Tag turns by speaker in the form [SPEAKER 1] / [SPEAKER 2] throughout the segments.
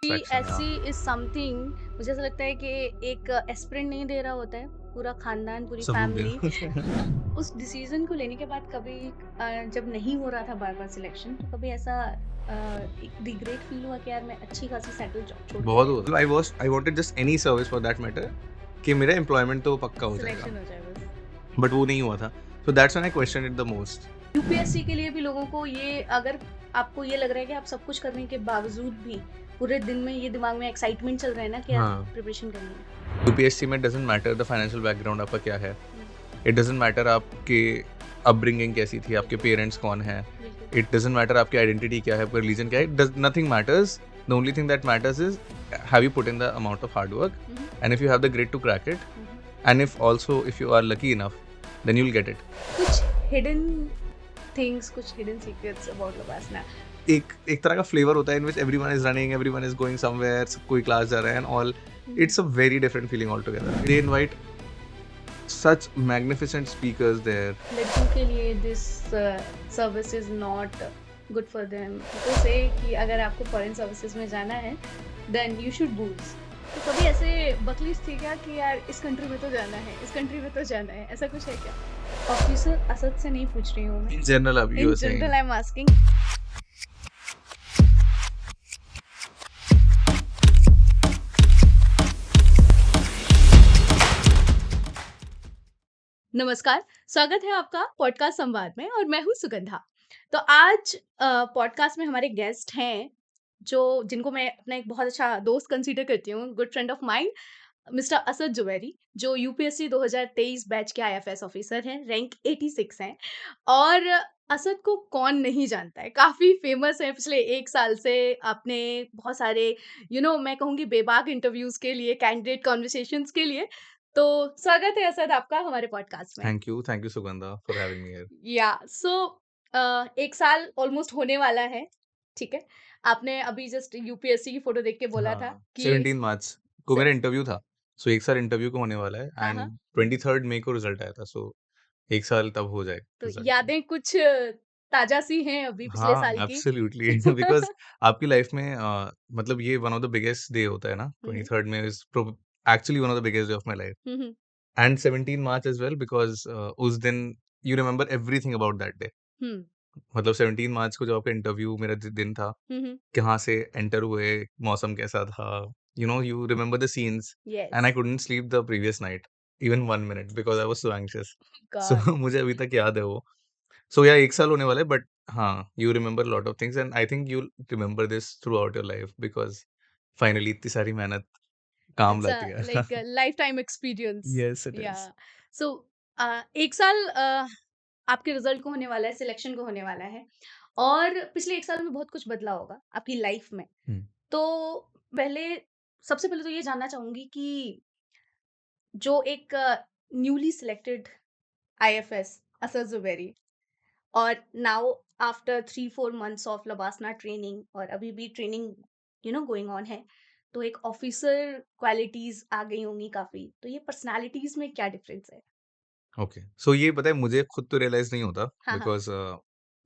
[SPEAKER 1] Satisfaction या
[SPEAKER 2] UPSC is something, मुझे ऐसा लगता है कि एक एस्पिरेंट नहीं दे रहा होता है, पूरा खानदान, पूरी
[SPEAKER 1] सब लोग
[SPEAKER 2] फैमिली
[SPEAKER 1] दे
[SPEAKER 2] उस डिसीजन को लेने के बाद कभी जब नहीं हो रहा था बार बार सिलेक्शन, तो कभी ऐसा रिग्रेट फील हुआ कि यार मैं अच्छी खासी सेटल जॉब छोड़ के
[SPEAKER 1] बहुत
[SPEAKER 2] आई हूँ,
[SPEAKER 1] हुआ। I wanted just any service for that matter कि मेरा एम्प्लॉयमेंट तो पक्का हो जाएगा,
[SPEAKER 2] सिलेक्शन हो जाए बस।
[SPEAKER 1] बट वो नहीं हुआ था। सो that's when I question it the most.
[SPEAKER 2] UPSC के लिए भी लोगों को ये, अगर आपको ये लग रहा है कि आप सब कुछ करने के बावजूद भी पूरे दिन में ये दिमाग में एक्साइटमेंट चल रहा है ना कि यार
[SPEAKER 1] हाँ,
[SPEAKER 2] प्रिपरेशन करनी है।
[SPEAKER 1] यूपीएससी में doesn't matter the financial background आपका क्या है।
[SPEAKER 2] हम्म,
[SPEAKER 1] इट डजंट मैटर आपकी अपब्रिंगिंग कैसी थी, आपके
[SPEAKER 2] बिल्कुल
[SPEAKER 1] पेरेंट्स कौन हैं।
[SPEAKER 2] बिल्कुल।
[SPEAKER 1] इट डजंट मैटर आपकी आइडेंटिटी क्या है, आपका रिलीजन क्या है। Does nothing matters. The only thing that matters is have you put in the amount of hard work
[SPEAKER 2] hmm,
[SPEAKER 1] and if you have the grit to crack it
[SPEAKER 2] hmm.
[SPEAKER 1] And if also if you are lucky enough then you will get it.
[SPEAKER 2] कुछ hidden things, कुछ hidden secrets about LBSNAA.
[SPEAKER 1] एक एक तरह का flavour होता है in which everyone is running, everyone is going somewhere, सब कोई क्लास जा रहा है and all.
[SPEAKER 2] Hmm.
[SPEAKER 1] It's a very different feeling all together. They invite such magnificent speakers there.
[SPEAKER 2] लड़कियों के लिए this service is not good for them, people से कि अगर आपको फॉरेन सर्विसेज में जाना है देन यू शुड बूज। तो कभी ऐसे बकलिस्ट थी क्या कि यार इस कंट्री में तो जाना है, इस कंट्री में तो जाना है, ऐसा कुछ है क्या? ऑफिसर असद से नहीं पूछ रही हूँ मैं,
[SPEAKER 1] In general, you
[SPEAKER 2] in
[SPEAKER 1] were
[SPEAKER 2] general
[SPEAKER 1] saying.
[SPEAKER 2] I am asking. नमस्कार, स्वागत है आपका पॉडकास्ट संवाद में और मैं हूँ सुगंधा। तो आज पॉडकास्ट में हमारे गेस्ट हैं जो जिनको मैं अपना एक बहुत अच्छा दोस्त कंसीडर करती हूँ, good friend of mind, mister Asad Zubairi, जो यूपीएससी 2023 बैच के आईएफएस ऑफिसर हैं, रैंक 86 हैं। और असद को कौन नहीं जानता है, काफ़ी फेमस है पिछले 1 साल से। आपने बहुत सारे मैं कहूँगी बेबाक इंटरव्यूज़ के लिए, कैंडिडेट कन्वर्सेशंस के लिए। तो स्वागत है असद आपका हमारे पॉडकास्ट में।
[SPEAKER 1] Thank you, Sugandha, for having me here.
[SPEAKER 2] या सो 1 साल ऑलमोस्ट होने वाला है, ठीक है? आपने अभी जस्ट यूपीएससी की फ़ोटो देख के बोला था
[SPEAKER 1] हाँ,
[SPEAKER 2] कि
[SPEAKER 1] 17 मार्च को
[SPEAKER 2] स
[SPEAKER 1] मेरा इंटरव्यू था। सो 1 साल इंटरव्यू को होने वाला है
[SPEAKER 2] हाँ, हाँ।
[SPEAKER 1] एंड 23rd मई को रिजल्ट आया था। सो 1 साल तब हो जाएगा
[SPEAKER 2] तो
[SPEAKER 1] रिजल्ट को।
[SPEAKER 2] यादें कुछ ताज़ा-सी हैं अभी पिछले
[SPEAKER 1] हाँ,
[SPEAKER 2] साल की।
[SPEAKER 1] एब्सोल्युटली बिकॉज़ आपकी लाइफ में मतलब ये one of the biggest day होता है ना,
[SPEAKER 2] हुँ, हुँ।
[SPEAKER 1] 23rd में is actually one of the biggest day of my life
[SPEAKER 2] hmm, hmm.
[SPEAKER 1] And 17 March as well because उस दिन you remember everything about that day.
[SPEAKER 2] Hmm.
[SPEAKER 1] मतलब 17 मार्च को जब आपका इंटरव्यू मेरा दिन था,
[SPEAKER 2] हुँ, हुँ।
[SPEAKER 1] कहाँ से एंटर हुए, मौसम कैसा था, you remember the scenes and I
[SPEAKER 2] yes,
[SPEAKER 1] couldn't sleep the previous night even 1 minute because I was so anxious. So
[SPEAKER 2] God!
[SPEAKER 1] मुझे अभी तक याद है वो। सो या 1 साल होने वाला है बट हाँ, you remember lot of things and I think you'll remember this through out your life because finally इतनी सारी मेहनत काम
[SPEAKER 2] इट्स अ
[SPEAKER 1] लाती है।
[SPEAKER 2] Like life time experience.
[SPEAKER 1] Yes it
[SPEAKER 2] या
[SPEAKER 1] इज़।
[SPEAKER 2] सो 1 साल आपके रिजल्ट को होने वाला है, सिलेक्शन को होने वाला है और पिछले 1 साल में बहुत कुछ बदला होगा आपकी लाइफ में।
[SPEAKER 1] हुँ,
[SPEAKER 2] तो पहले सबसे पहले तो ये जानना चाहूँगी कि जो एक newly selected IFS Asad Zubairi और now after 3-4 months of LBSNAA training और अभी भी ट्रेनिंग गोइंग ऑन है, तो एक ऑफिसर क्वालिटीज़ आ गई होंगी काफ़ी। तो ये पर्सनैलिटीज़ में क्या डिफरेंस है?
[SPEAKER 1] ओके। सो ये पता है मुझे खुद तो रियलाइज़ नहीं होता
[SPEAKER 2] हाँ, हाँ।
[SPEAKER 1] Because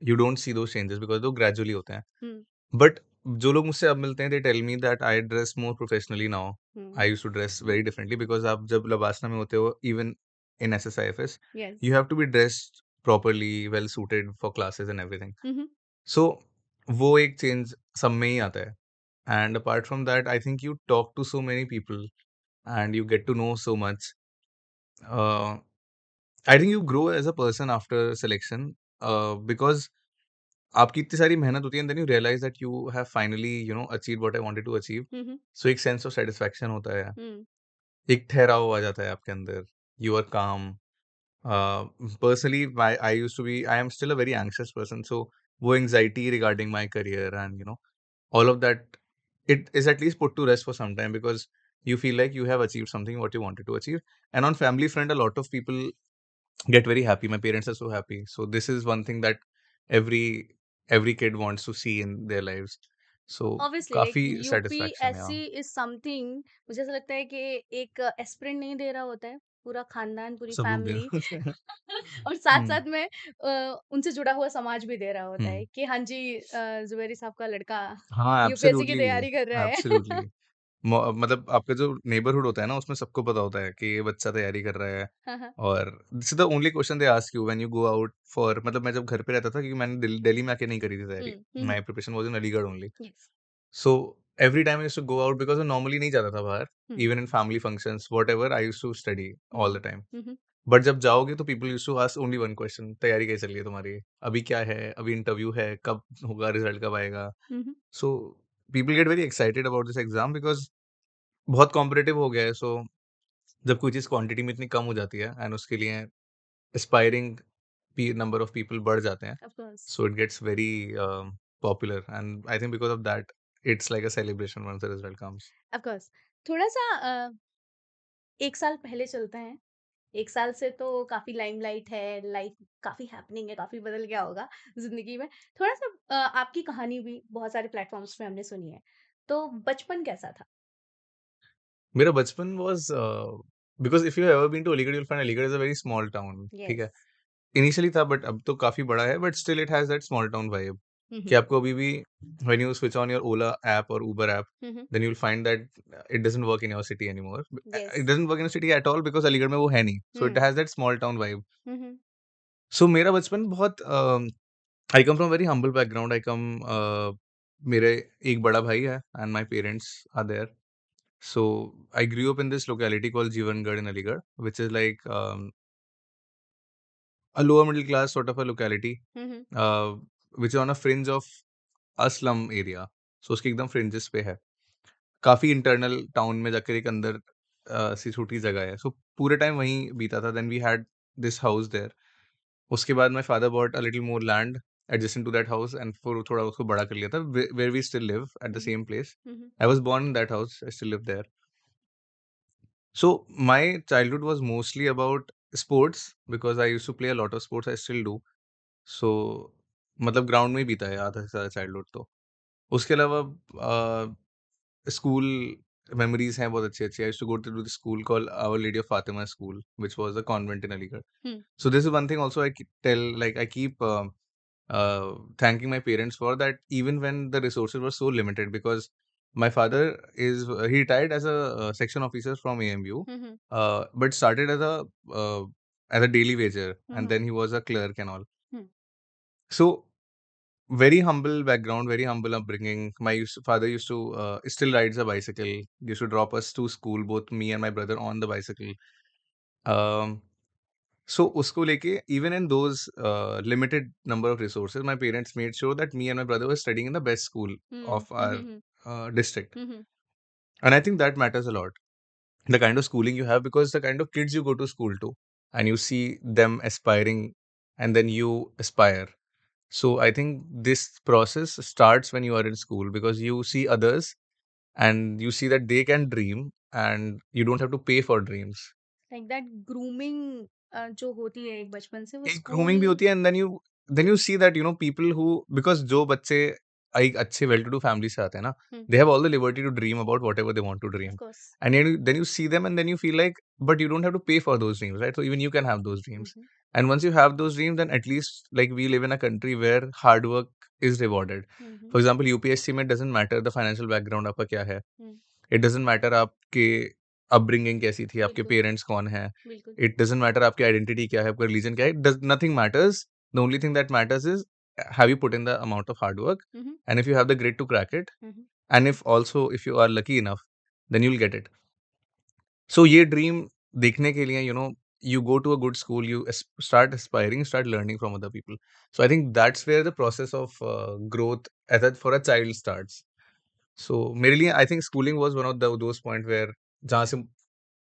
[SPEAKER 1] you don't see those changes because वो ग्रेजुअली होते हैं।
[SPEAKER 2] हुँ,
[SPEAKER 1] बट जो लोग मुझसे अब मिलते हैं they tell me that I dress more professionally now.
[SPEAKER 2] Hmm.
[SPEAKER 1] I used to dress very differently because आप जब लबासना में होते हो even in SSIFS
[SPEAKER 2] yes.
[SPEAKER 1] You have to be dressed properly, well suited for classes and everything.
[SPEAKER 2] Hmm, hmm.
[SPEAKER 1] So वो एक change सब में ही आता है and apart from that I think you talk to so many people and you get to know so much. I think you grow as a person after selection because आपकी इतनी सारी मेहनत होती है and then you realise that you have finally achieve what I wanted to achieve.
[SPEAKER 2] Hmm, hmm.
[SPEAKER 1] So एक sense of satisfaction होता है,
[SPEAKER 2] हुँ।
[SPEAKER 1] एक ठहराव आ जाता है आपके अंदर। You are calm. Personally I used to be, I am still a very anxious person. So वो anxiety regarding my career and all of that, it is at least put to rest for some time because you feel like you have achieved something what you wanted to achieve. And on family front a lot of people get very happy. My parents are so happy, so this is one thing that every every kid wants to see in their lives. So
[SPEAKER 2] obviously like
[SPEAKER 1] काफी satisfaction, yeah.
[SPEAKER 2] UPSC is something, मुझे ऐसा लगता है कि एक aspirant नहीं दे रहा होता है, पूरा खानदान, पूरी
[SPEAKER 1] सब लोग दे
[SPEAKER 2] फैमिली
[SPEAKER 1] रहे होते हैं।
[SPEAKER 2] और
[SPEAKER 1] हुँ,
[SPEAKER 2] साथ-साथ में उनसे जुड़ा हुआ समाज भी दे रहा होता है
[SPEAKER 1] हुँ।
[SPEAKER 2] कि हाँ जी, ज़ुबैरी साहब का लड़का
[SPEAKER 1] हाँ,
[SPEAKER 2] यूपीएससी की
[SPEAKER 1] एब्सोल्यूटली,
[SPEAKER 2] तैयारी कर रहा है।
[SPEAKER 1] एब्सोल्यूटली। मतलब आपका जो नेबरहुड होता है ना, उसमें सबको पता होता है कि ये बच्चा तैयारी कर रहा है।
[SPEAKER 2] हाँ, हाँ।
[SPEAKER 1] और this is the only question they ask you when you go out for, मतलब मैं जब घर पे रहता था, क्योंकि मैंने दिल्ली में आके नहीं करी थी
[SPEAKER 2] हुँ,
[SPEAKER 1] तैयारी।
[SPEAKER 2] Hmm,
[SPEAKER 1] my
[SPEAKER 2] hmm.
[SPEAKER 1] Preparation was in Aligarh only.
[SPEAKER 2] Yes.
[SPEAKER 1] So every time I used to go out because मैं नॉर्मली नहीं जाता था बाहर।
[SPEAKER 2] Hmm,
[SPEAKER 1] even in family functions whatever I used to study
[SPEAKER 2] hmm,
[SPEAKER 1] all
[SPEAKER 2] hmm.
[SPEAKER 1] The time.
[SPEAKER 2] Hmm, hmm.
[SPEAKER 1] But जब जाओगे तो people used to ask only one question, तैयारी कैसी चल रही है तुम्हारी? अभी क्या है? अभी इंटरव्यू है, कब होगा, रिजल्ट कब आएगा?
[SPEAKER 2] Hmm, hmm.
[SPEAKER 1] So people get very excited about this exam because बहुत कॉम्पिटिटिव हो गया है। सो जब कोई चीज़ क्वांटिटी में इतनी कम हो जाती है एंड उसके लिए एस्पायरिंग नंबर ऑफ पीपल बढ़ जाते हैं,
[SPEAKER 2] of course,
[SPEAKER 1] so it gets very popular and I think because of that it's like a celebration once the result comes.
[SPEAKER 2] Of course. थोड़ा-सा 1 साल पहले चलते हैं। 1 साल से तो काफ़ी लाइमलाइट है, लाइफ काफ़ी हैपनिंग है, काफ़ी बदल गया होगा ज़िंदगी में। थोड़ा-सा आपकी कहानी भी बहुत सारे प्लेटफ़ॉर्म्स पे हमने सुनी है। तो बचपन कैसा था?
[SPEAKER 1] मेरा बचपन was because if you ever been to Aligarh, you will find Aligarh is a very small town, ठीक
[SPEAKER 2] यस।
[SPEAKER 1] है। इनिशियली था बट अब तो काफी बड़ा है, but still it has that small town vibe
[SPEAKER 2] hmm,
[SPEAKER 1] कि
[SPEAKER 2] हुँ।
[SPEAKER 1] आपको अभी भी when you switch on your Ola app और Uber app,
[SPEAKER 2] hmm, hmm.
[SPEAKER 1] then you'll find that it doesn't work in your city anymore.
[SPEAKER 2] Yes.
[SPEAKER 1] It doesn't work in a city at all because Aligarh में वो है नहीं, so it
[SPEAKER 2] hmm.
[SPEAKER 1] has that small town vibe.
[SPEAKER 2] Hmm, hmm.
[SPEAKER 1] So मेरा बचपन बहुत I come from a very humble background. मेरे एक बड़ा भाई है and my parents are there. So I grew up in this locality called Jivangarh in Aligarh, which is like a lower middle class sort of a locality,
[SPEAKER 2] hmm, hmm.
[SPEAKER 1] uh, which is on a fringe of a slum area. So उसके एकदम fringes पे है। काफ़ी internal town में जाकर एक अंदर सी छोटी जगह है। सो पूरे टाइम वहीं बीता था। Then we had this house there. उसके बाद my father bought a little more land adjacent to that house and फिर थोड़ा उसको बड़ा कर लिया था, where we still live at the
[SPEAKER 2] hmm, hmm.
[SPEAKER 1] Same place.
[SPEAKER 2] Hmm, hmm.
[SPEAKER 1] I was born in that house, I still live there. So my childhood was mostly about sports because I used to play a lot of sports, I still do. So मतलब ground में ही बीता है आधा से ज़्यादा childhood तो। उसके अलावा स्कूल मेमोरीज हैं बहुत अच्छी-अच्छी। I used to go to the school called our lady of Fatima school, which was a convent in Aligarh.
[SPEAKER 2] Hmm.
[SPEAKER 1] So this is one thing also I keep thanking my parents for that, even when the resources were so limited, because my father he retired as a section officer from AMU,
[SPEAKER 2] hmm, hmm.
[SPEAKER 1] but started as a daily wager,
[SPEAKER 2] hmm,
[SPEAKER 1] and
[SPEAKER 2] hmm.
[SPEAKER 1] then he was a clerk and all.
[SPEAKER 2] Hmm.
[SPEAKER 1] So very humble background, very humble upbringing. Father used to still rides a bicycle. Used to drop us to school, both me and my brother, on the bicycle. Um, So उसको लेके even in those limited number of resources, my parents made sure that me and my brother were studying in the best school
[SPEAKER 2] hmm.
[SPEAKER 1] of
[SPEAKER 2] hmm,
[SPEAKER 1] our
[SPEAKER 2] hmm, hmm.
[SPEAKER 1] district.
[SPEAKER 2] Hmm, hmm.
[SPEAKER 1] And I think that matters a lot. The kind of schooling you have, because the kind of kids you go to school to, and you see them aspiring, and then you aspire. So I think this process starts when you are in school, because you see others and you see that they can dream and you don't have to pay for dreams.
[SPEAKER 2] Like that grooming जो होती है एक बचपन से वो
[SPEAKER 1] एक
[SPEAKER 2] school.
[SPEAKER 1] Grooming भी होती है and then you see that people who, because जो बच्चे एक अच्छे वेल टू डू फैमिली से आते हैं ना,
[SPEAKER 2] hmm.
[SPEAKER 1] They have all the liberty to dream about whatever they want to
[SPEAKER 2] of
[SPEAKER 1] dream.
[SPEAKER 2] Course.
[SPEAKER 1] And then you see them and then you feel like, but you don't have to pay for those dreams, right? So even you can have those
[SPEAKER 2] hmm,
[SPEAKER 1] dreams.
[SPEAKER 2] Hmm.
[SPEAKER 1] And once you have those dreams, then at least like we live in a country where hard work is rewarded.
[SPEAKER 2] Hmm, hmm.
[SPEAKER 1] For example UPSC में doesn't matter the financial background आपका क्या है।
[SPEAKER 2] Hmm.
[SPEAKER 1] It doesn't matter आपके upbringing कैसी थी, आपके
[SPEAKER 2] बिल्कुल,
[SPEAKER 1] parents कौन हैं।
[SPEAKER 2] बिल्कुल।
[SPEAKER 1] इट डज़न्ट मैटर आपकी आइडेंटिटी क्या है, आपका रिलीजन क्या है, does nothing matters. The only thing that matters is have you put in the amount of hard work,
[SPEAKER 2] hmm, hmm.
[SPEAKER 1] And if you have the grit to crack it,
[SPEAKER 2] hmm, hmm.
[SPEAKER 1] And if you are lucky enough, then you will get it. So ये dream देखने के लिए you go to a good school, you start aspiring, start learning from other people. So I think that's where the process of growth for a child starts. So मेरे लिए I think schooling was one of those point where जहाँ से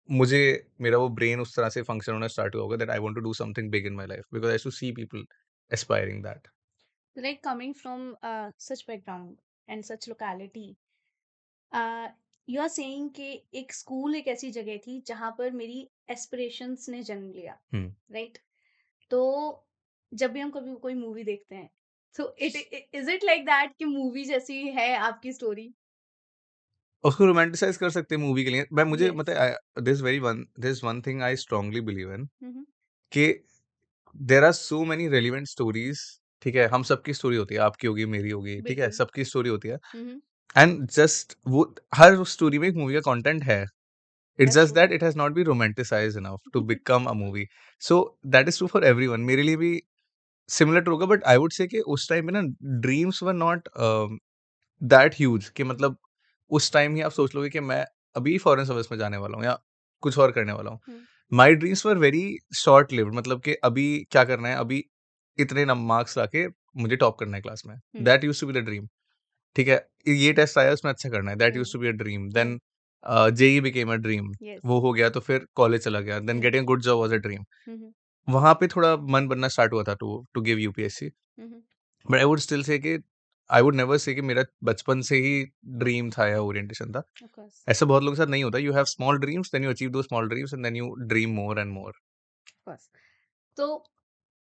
[SPEAKER 1] मुझे मेरा वो brain उस तरह से फंक्शन होना स्टार्ट हुआ होगा that I want to do something big in my life, because I used to see people aspiring that.
[SPEAKER 2] Like coming from such background and such locality, you are saying कि एक school एक ऐसी जगह थी जहाँ पर मेरी एस्पिरेशंस ने जन्म लिया,
[SPEAKER 1] हुँ।
[SPEAKER 2] राइट? तो जब भी हम कभी कोई मूवी देखते हैं, तो it is it like that कि मूवी जैसी है आपकी स्टोरी?
[SPEAKER 1] उसको रोमांटिसाइज़ कर सकते हैं मूवी के लिए। मैं मुझे
[SPEAKER 2] यस।
[SPEAKER 1] मतलब this one thing I strongly believe in
[SPEAKER 2] hmm, hmm.
[SPEAKER 1] कि there are so many relevant stories, ठीक है? हम सबकी स्टोरी होती है, आपकी होगी, मेरी होगी, ठीक है?
[SPEAKER 2] बिल्कुल।
[SPEAKER 1] सबकी स्टोरी होती है
[SPEAKER 2] हुँ, हुँ।
[SPEAKER 1] एंड जस्ट वो हर स्टोरी में एक मूवी का कंटेंट है। It's
[SPEAKER 2] that's
[SPEAKER 1] just
[SPEAKER 2] true.
[SPEAKER 1] That it has not been romanticised enough to become a movie. So that is true for everyone. मेरे लिए भी सिमिलर ट्रू होगा, बट आई वुड से कि उस टाइम पे ना dreams were not that huge कि मतलब उस टाइम ही आप सोच लोगे कि मैं अभी फॉरेन सर्विस में जाने वाला हूँ या कुछ और करने वाला हूँ।
[SPEAKER 2] Hmm,
[SPEAKER 1] my dreams were very short lived, मतलब कि अभी क्या करना है, अभी इतने मार्क्स लाके मुझे टॉप करना है क्लास में।
[SPEAKER 2] Hmm,
[SPEAKER 1] that use to be the dream, ठीक है? ये टेस्ट आया उसमें अच्छा करना है, that use
[SPEAKER 2] hmm,
[SPEAKER 1] to be a dream.
[SPEAKER 2] Hmm.
[SPEAKER 1] Then JEE became a dream,
[SPEAKER 2] yes.
[SPEAKER 1] वो हो गया तो फिर कॉलेज चला गया, then
[SPEAKER 2] hmm,
[SPEAKER 1] getting good job was a dream.
[SPEAKER 2] Hmm, hmm,
[SPEAKER 1] वहां पे थोड़ा मन बनना स्टार्ट हुआ था to to give UPSC.
[SPEAKER 2] Hmm, hmm.
[SPEAKER 1] But I would still say कि आई वुड नेवर से कि मेरा बचपन से ही ड्रीम था या ओरिएंटेशन था।
[SPEAKER 2] ऑफ कोर्स,
[SPEAKER 1] ऐसा बहुत लोगों के साथ नहीं होता। You have small dreams, then you achieve those small dreams and then you dream more and more.
[SPEAKER 2] Of course. तो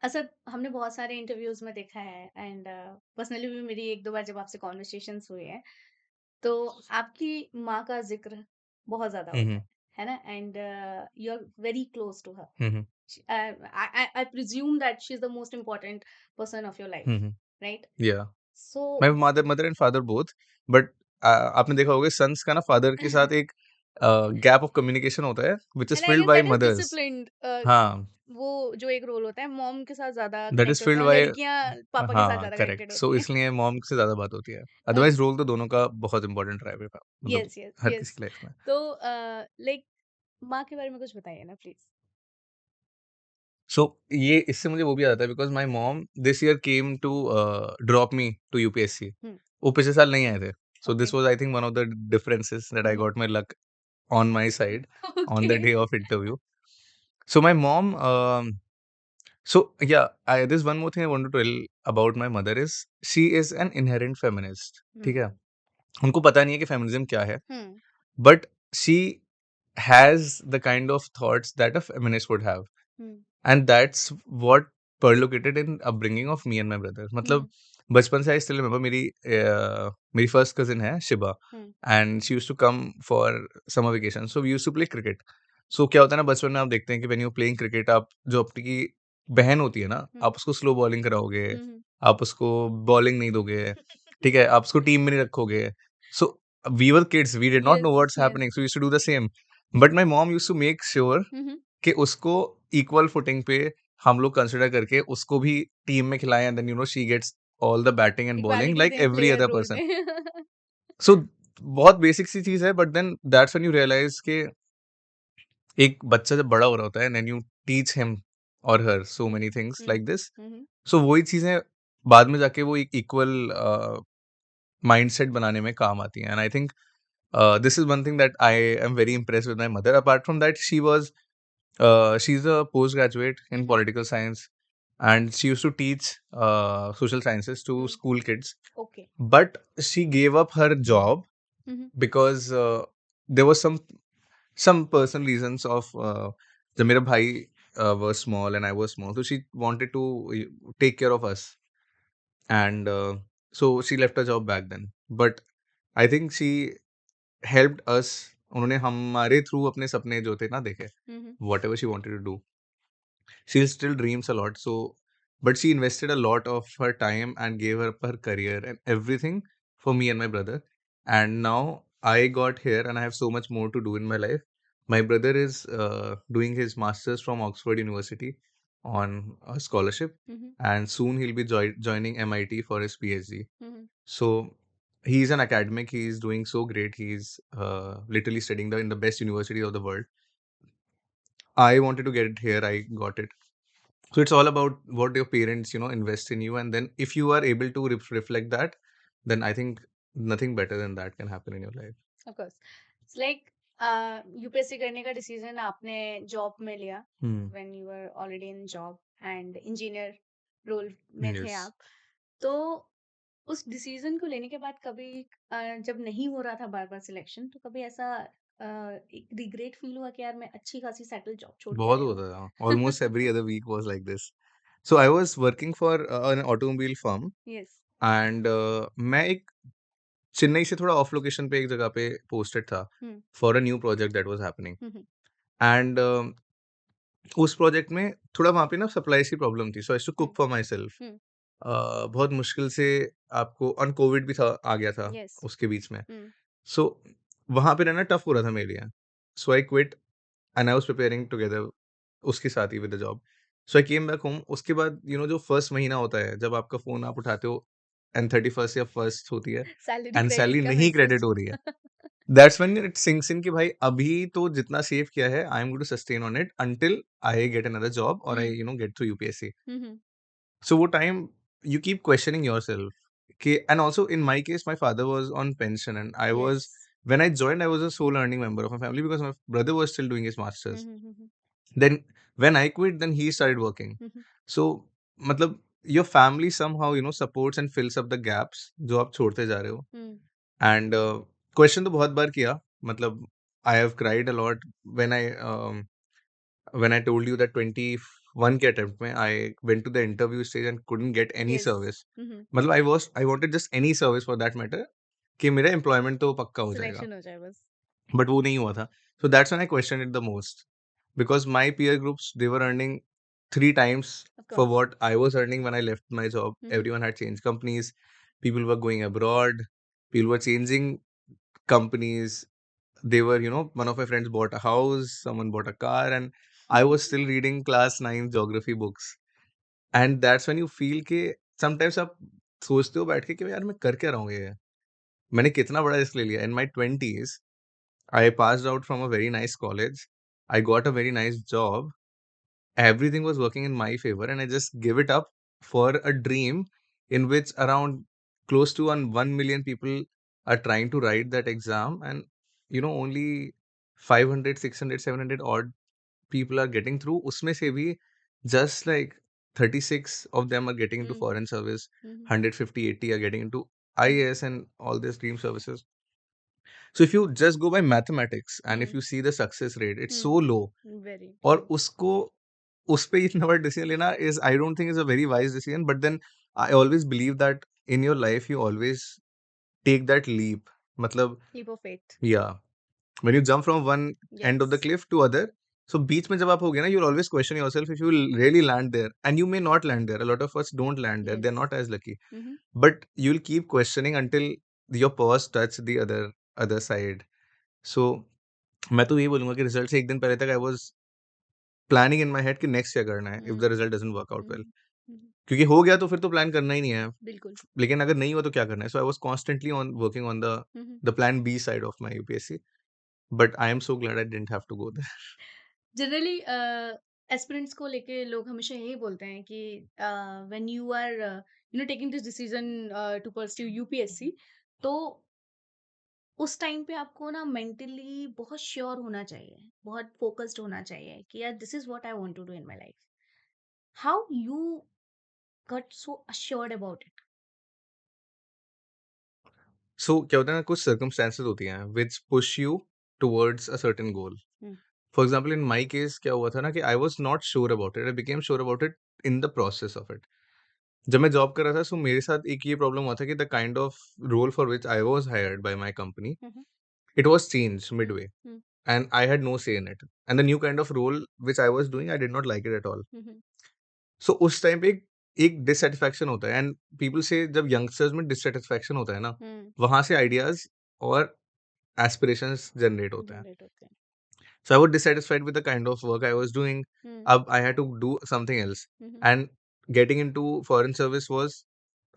[SPEAKER 2] ऐसा हमने बहुत सारे इंटरव्यूज़ में देखा है एंड पर्सनली भी मेरी 1-2 बार जब आपसे कन्वर्सेशंस हुए हैं, तो आपकी माँ का ज़िक्र बहुत ज़्यादा होता
[SPEAKER 1] हम्म,
[SPEAKER 2] है ना? And you are very close to her.
[SPEAKER 1] Hmm,
[SPEAKER 2] I presume that she's the most important person of your life,
[SPEAKER 1] hmm,
[SPEAKER 2] right?
[SPEAKER 1] या
[SPEAKER 2] So
[SPEAKER 1] my mother mother and father both, but आपने देखा होगा सन्स का ना फादर के साथ एक gap of communication होता है which is
[SPEAKER 2] and I
[SPEAKER 1] filled
[SPEAKER 2] guess
[SPEAKER 1] by
[SPEAKER 2] that is
[SPEAKER 1] mothers.
[SPEAKER 2] disciplined.
[SPEAKER 1] हाँ,
[SPEAKER 2] वो जो एक रोल होता है मॉम के साथ ज़्यादा
[SPEAKER 1] दैट इज
[SPEAKER 2] कनेक्टेड होता
[SPEAKER 1] फिल्ड
[SPEAKER 2] है और
[SPEAKER 1] बाय,
[SPEAKER 2] लड़कियाँ पापा के साथ
[SPEAKER 1] हाँ
[SPEAKER 2] ज़्यादा
[SPEAKER 1] करेक्ट।
[SPEAKER 2] कनेक्टेड
[SPEAKER 1] सो
[SPEAKER 2] होती हैं।
[SPEAKER 1] इसलिए मॉम से ज्यादा बात होती है,
[SPEAKER 2] अ,
[SPEAKER 1] अदरवाइज रोल तो दोनों का बहुत इंपॉर्टेंट रहा है मतलब
[SPEAKER 2] यस, यस,
[SPEAKER 1] हर
[SPEAKER 2] यस।
[SPEAKER 1] किसी की लाइफ में।
[SPEAKER 2] तो लाइक माँ के बारे में कुछ बताइए ना प्लीज़?
[SPEAKER 1] सो ये इससे मुझे वो भी याद आता है because my mom this year came to drop me to UPSC.
[SPEAKER 2] Hmm,
[SPEAKER 1] वो पिछले साल नहीं आए थे। So
[SPEAKER 2] okay.
[SPEAKER 1] This was I think one of the differences that
[SPEAKER 2] hmm,
[SPEAKER 1] I
[SPEAKER 2] hmm.
[SPEAKER 1] Got my luck on my side on the
[SPEAKER 2] okay.
[SPEAKER 1] Day of interview. So my mom so yeah, there's one more thing I want to tell about my mother is she is an inherent feminist, ठीक है?
[SPEAKER 2] हुँ,
[SPEAKER 1] उनको पता नहीं है कि feminism क्या है,
[SPEAKER 2] हुँ,
[SPEAKER 1] but she has the kind of thoughts that a feminist would have.
[SPEAKER 2] Hmm,
[SPEAKER 1] and that's what percolated in upbringing of me and my brother. मतलब
[SPEAKER 2] हुँ,
[SPEAKER 1] बचपन से आई स्टिल रिमेंबर मेरी फर्स्ट कजिन है Shiba,
[SPEAKER 2] hmm,
[SPEAKER 1] and she used to come for summer vacation, so we used to play cricket. So क्या होता है ना, बचपन में आप देखते हैं कि व्हेन यू प्लेइंग क्रिकेट, आप जो आपकी बहन होती है ना,
[SPEAKER 2] हुँ,
[SPEAKER 1] आप उसको स्लो बॉलिंग कराओगे,
[SPEAKER 2] हुँ, हुँ।
[SPEAKER 1] आप उसको बॉलिंग नहीं दोगे, ठीक है? आप उसको टीम में नहीं रखोगे। So we were kids, we did not know
[SPEAKER 2] yes,
[SPEAKER 1] what's
[SPEAKER 2] yes.
[SPEAKER 1] Happening, so we used to do the same. But my mom used to make sure
[SPEAKER 2] hmm, hmm.
[SPEAKER 1] कि उसको इक्वल फुटिंग पे हम लोग consider करके उसको भी team में खिलाएं, and then she gets all the batting and bowling
[SPEAKER 2] equality
[SPEAKER 1] like
[SPEAKER 2] then
[SPEAKER 1] every
[SPEAKER 2] player
[SPEAKER 1] other
[SPEAKER 2] role
[SPEAKER 1] person.
[SPEAKER 2] में।
[SPEAKER 1] सो बहुत बेसिक सी चीज है, but then that's when you realise कि एक बच्चा जब बड़ा हो रहा होता है, देन यू टीच हिम और her so many things
[SPEAKER 2] hmm,
[SPEAKER 1] like this.
[SPEAKER 2] Hmm, hmm,
[SPEAKER 1] so वही चीजें बाद में जाके वो एक इक्वल माइंडसेट बनाने में काम आती हैं, and I think this is one thing that I am very impress with my mother. Apart from that, she was she's a postgraduate in
[SPEAKER 2] hmm,
[SPEAKER 1] political science, and she used to teach social sciences to
[SPEAKER 2] hmm,
[SPEAKER 1] school kids.
[SPEAKER 2] Okay.
[SPEAKER 1] But she gave up her job
[SPEAKER 2] hmm, hmm,
[SPEAKER 1] because there was some personal reasons of जब मेरा भाई was small and I was small, so she wanted to take care of us, and so she left her job back then. But I think she helped us. उन्होंने हमारे through अपने सपने जो थे ना देखे,
[SPEAKER 2] हुँ, हुँ,
[SPEAKER 1] whatever she wanted to do. She still dreams a lot, so but she invested a lot of her time and gave up her career and everything for me and my brother. And now I got here and I have so much more to do in my life. My brother is doing his masters from Oxford University on a scholarship,
[SPEAKER 2] hmm, hmm,
[SPEAKER 1] and soon he'll be joining MIT for his PhD.
[SPEAKER 2] Hmm, hmm,
[SPEAKER 1] So he's an academic. He's doing so great. He's literally studying in the best university of the world. I wanted to get it here. I got it. So it's all about what your parents, invest in you, and then if you are able to reflect that, then I think nothing better than that can happen in your life.
[SPEAKER 2] Of course. It's like UPSC करने का decision आपने job में लिया
[SPEAKER 1] Hmm.
[SPEAKER 2] When you were already in job and engineer role में थे
[SPEAKER 1] Yes.
[SPEAKER 2] आप। तो उस डिसीजन को लेने के बाद कभी जब नहीं हो रहा था बार-बार सिलेक्शन तो कभी ऐसा एक रिग्रेट फील हुआ कि यार मैं अच्छी खासी सेटल जॉब छोड़ के
[SPEAKER 1] बहुत
[SPEAKER 2] आई हूँ?
[SPEAKER 1] होता था. Almost every other week was like this. So I was working for an automobile firm,
[SPEAKER 2] yes.
[SPEAKER 1] and मैं एक चेन्नई से थोड़ा ऑफ लोकेशन पे एक जगह पे पोस्टेड था
[SPEAKER 2] hmm,
[SPEAKER 1] for a new project that was happening
[SPEAKER 2] hmm, hmm,
[SPEAKER 1] and उस प्रोजेक्ट में थोड़ा वहाँ पे ना सप्लाईज़ की प्रॉब्लम थी, so I used to
[SPEAKER 2] hmm,
[SPEAKER 1] cook for myself.
[SPEAKER 2] Hmm,
[SPEAKER 1] बहुत मुश्किल से आपको और कोविड भी था आ गया था
[SPEAKER 2] येस,
[SPEAKER 1] उसके बीच में।
[SPEAKER 2] हुँ,
[SPEAKER 1] सो वहाँ पे रहना टफ हो रहा था मेरे लिए। So I quit and I was preparing together उसके साथ ही with the job. So I came back home उसके बाद जो फर्स्ट महीना होता है जब आपका फ़ोन आप उठाते हो एंड 31st या फर्स्ट होती है
[SPEAKER 2] सैलरी
[SPEAKER 1] एंड
[SPEAKER 2] क्रेडिट
[SPEAKER 1] सैलरी
[SPEAKER 2] का
[SPEAKER 1] नहीं क्रेडिट
[SPEAKER 2] मैसेज।
[SPEAKER 1] हो रही है। That's when it sinks in कि भाई अभी तो जितना सेव किया है I am going to sustain on it until I get another job और I
[SPEAKER 2] hmm,
[SPEAKER 1] get through UPSC.
[SPEAKER 2] Hmm, hmm,
[SPEAKER 1] So वो time you keep questioning yourself. कि and also in my case my father was on pension and I was
[SPEAKER 2] yes,
[SPEAKER 1] when I joined I was a sole earning member of my family because my brother was still doing his
[SPEAKER 2] hmm,
[SPEAKER 1] masters.
[SPEAKER 2] Hmm, hmm, hmm,
[SPEAKER 1] Then when I quit then he started working.
[SPEAKER 2] Hmm, hmm,
[SPEAKER 1] So मतलब your family somehow supports and fills up the gaps जो आप छोड़ते जा रहे हो
[SPEAKER 2] हुँ,
[SPEAKER 1] and question तो बहुत बार किया मतलब I have cried a lot when I told you that 21 के अटेम्प्ट में I went to the interview stage and couldn't get any
[SPEAKER 2] yes,
[SPEAKER 1] service.
[SPEAKER 2] हुँ, हुँ,
[SPEAKER 1] मतलब I wanted just any service for that matter कि मेरा employment तो पक्का हो जाएगा,
[SPEAKER 2] selection हो जाए बस।
[SPEAKER 1] बट वो नहीं हुआ था। So that's when I questioned it the most because my peer groups they were earning 3 times
[SPEAKER 2] of
[SPEAKER 1] for
[SPEAKER 2] course,
[SPEAKER 1] what I was earning when I left my job.
[SPEAKER 2] Hmm, hmm,
[SPEAKER 1] Everyone had changed companies, people were going abroad, people were changing companies. They were, one of my friends bought a house, someone bought a car, and I was still reading class 9 geography books. And that's when you feel कि sometimes आप सोचते हो बैठ के कि यार मैं कर क्या रहा हूँ ये? मैंने कितना बड़ा रिस्क ले लिया। In my 20s, I passed out from a very nice college. I got a very nice job. Everything was working in my favor, and I just give it up for a dream in which around close to 1 million people are trying to write that exam, and only 500, 600, 700 odd people are getting through. उसमें से भी just like 36 of them are getting into
[SPEAKER 2] hmm,
[SPEAKER 1] foreign service,
[SPEAKER 2] hmm, hmm,
[SPEAKER 1] 150, 80 are getting into
[SPEAKER 2] hmm,
[SPEAKER 1] IAS and all these dream services. So if you just go by mathematics and if
[SPEAKER 2] hmm,
[SPEAKER 1] you see the success rate, it's so
[SPEAKER 2] hmm,
[SPEAKER 1] low.
[SPEAKER 2] Very
[SPEAKER 1] और
[SPEAKER 2] true,
[SPEAKER 1] उसको उस पे इतना बड़ा decision लेना is I don't think is a very wise decision. But then I always believe that in your life you always take that leap. मतलब
[SPEAKER 2] leap of faith,
[SPEAKER 1] yeah. When you jump from one end of the
[SPEAKER 2] yes,
[SPEAKER 1] cliff to other, so बीच में जब आप होगे ना you'll always question yourself if you will really land there, and you may not land there. A lot of us don't land there, they're
[SPEAKER 2] yes,
[SPEAKER 1] not as lucky,
[SPEAKER 2] hmm, hmm,
[SPEAKER 1] but you'll keep questioning until your paws touch the other side. So मैं तो यही बोलूंगा कि result से एक दिन पहले तक I was planning in my head कि नेक्स्ट क्या करना है if the
[SPEAKER 2] hmm,
[SPEAKER 1] result doesn't work out well,
[SPEAKER 2] hmm, hmm,
[SPEAKER 1] क्योंकि हो गया तो फिर तो प्लान करना ही नहीं है,
[SPEAKER 2] बिल्कुल,
[SPEAKER 1] लेकिन अगर नहीं हुआ तो क्या करना है। So I was constantly on working on the
[SPEAKER 2] hmm, hmm.
[SPEAKER 1] The plan B side of my UPSC, but I am so glad I didn't have to go there.
[SPEAKER 2] Generally aspirants को लेके लोग हमेशा यही बोलते हैं कि when you are taking this decision to pursue UPSC, तो उस टाइम पे आपको ना मेंटली बहुत श्योर होना चाहिए, बहुत फोकस्ड होना चाहिए कि यार this is what I want to do in my life. How you got so assured about it?
[SPEAKER 1] So क्या होता है ना, कुछ सर्कमस्टेंसेस होती हैं which push you towards a certain goal. For example in my case क्या हुआ था ना कि I was not sure about it, I became sure about it in the process of it. जब मैं जॉब कर रहा था सो मेरे साथ एक ये प्रॉब्लम हुआ था कि the kind of role for which I was hired by my company, it was changed midway and I had no say in it, and the new kind of role which I was doing I did not like it at all. So उस time पे एक dissatisfaction होता है, and people से जब youngsters में dissatisfaction होता है ना, वहां से आइडियाज और एस्पिरेशंस जनरेट होते हैं।
[SPEAKER 2] जनरेट होते हैं।
[SPEAKER 1] So I was dissatisfied with the kind of work I was doing.
[SPEAKER 2] Hmm,
[SPEAKER 1] Ab I had to do something else,
[SPEAKER 2] hmm,
[SPEAKER 1] and getting into foreign service was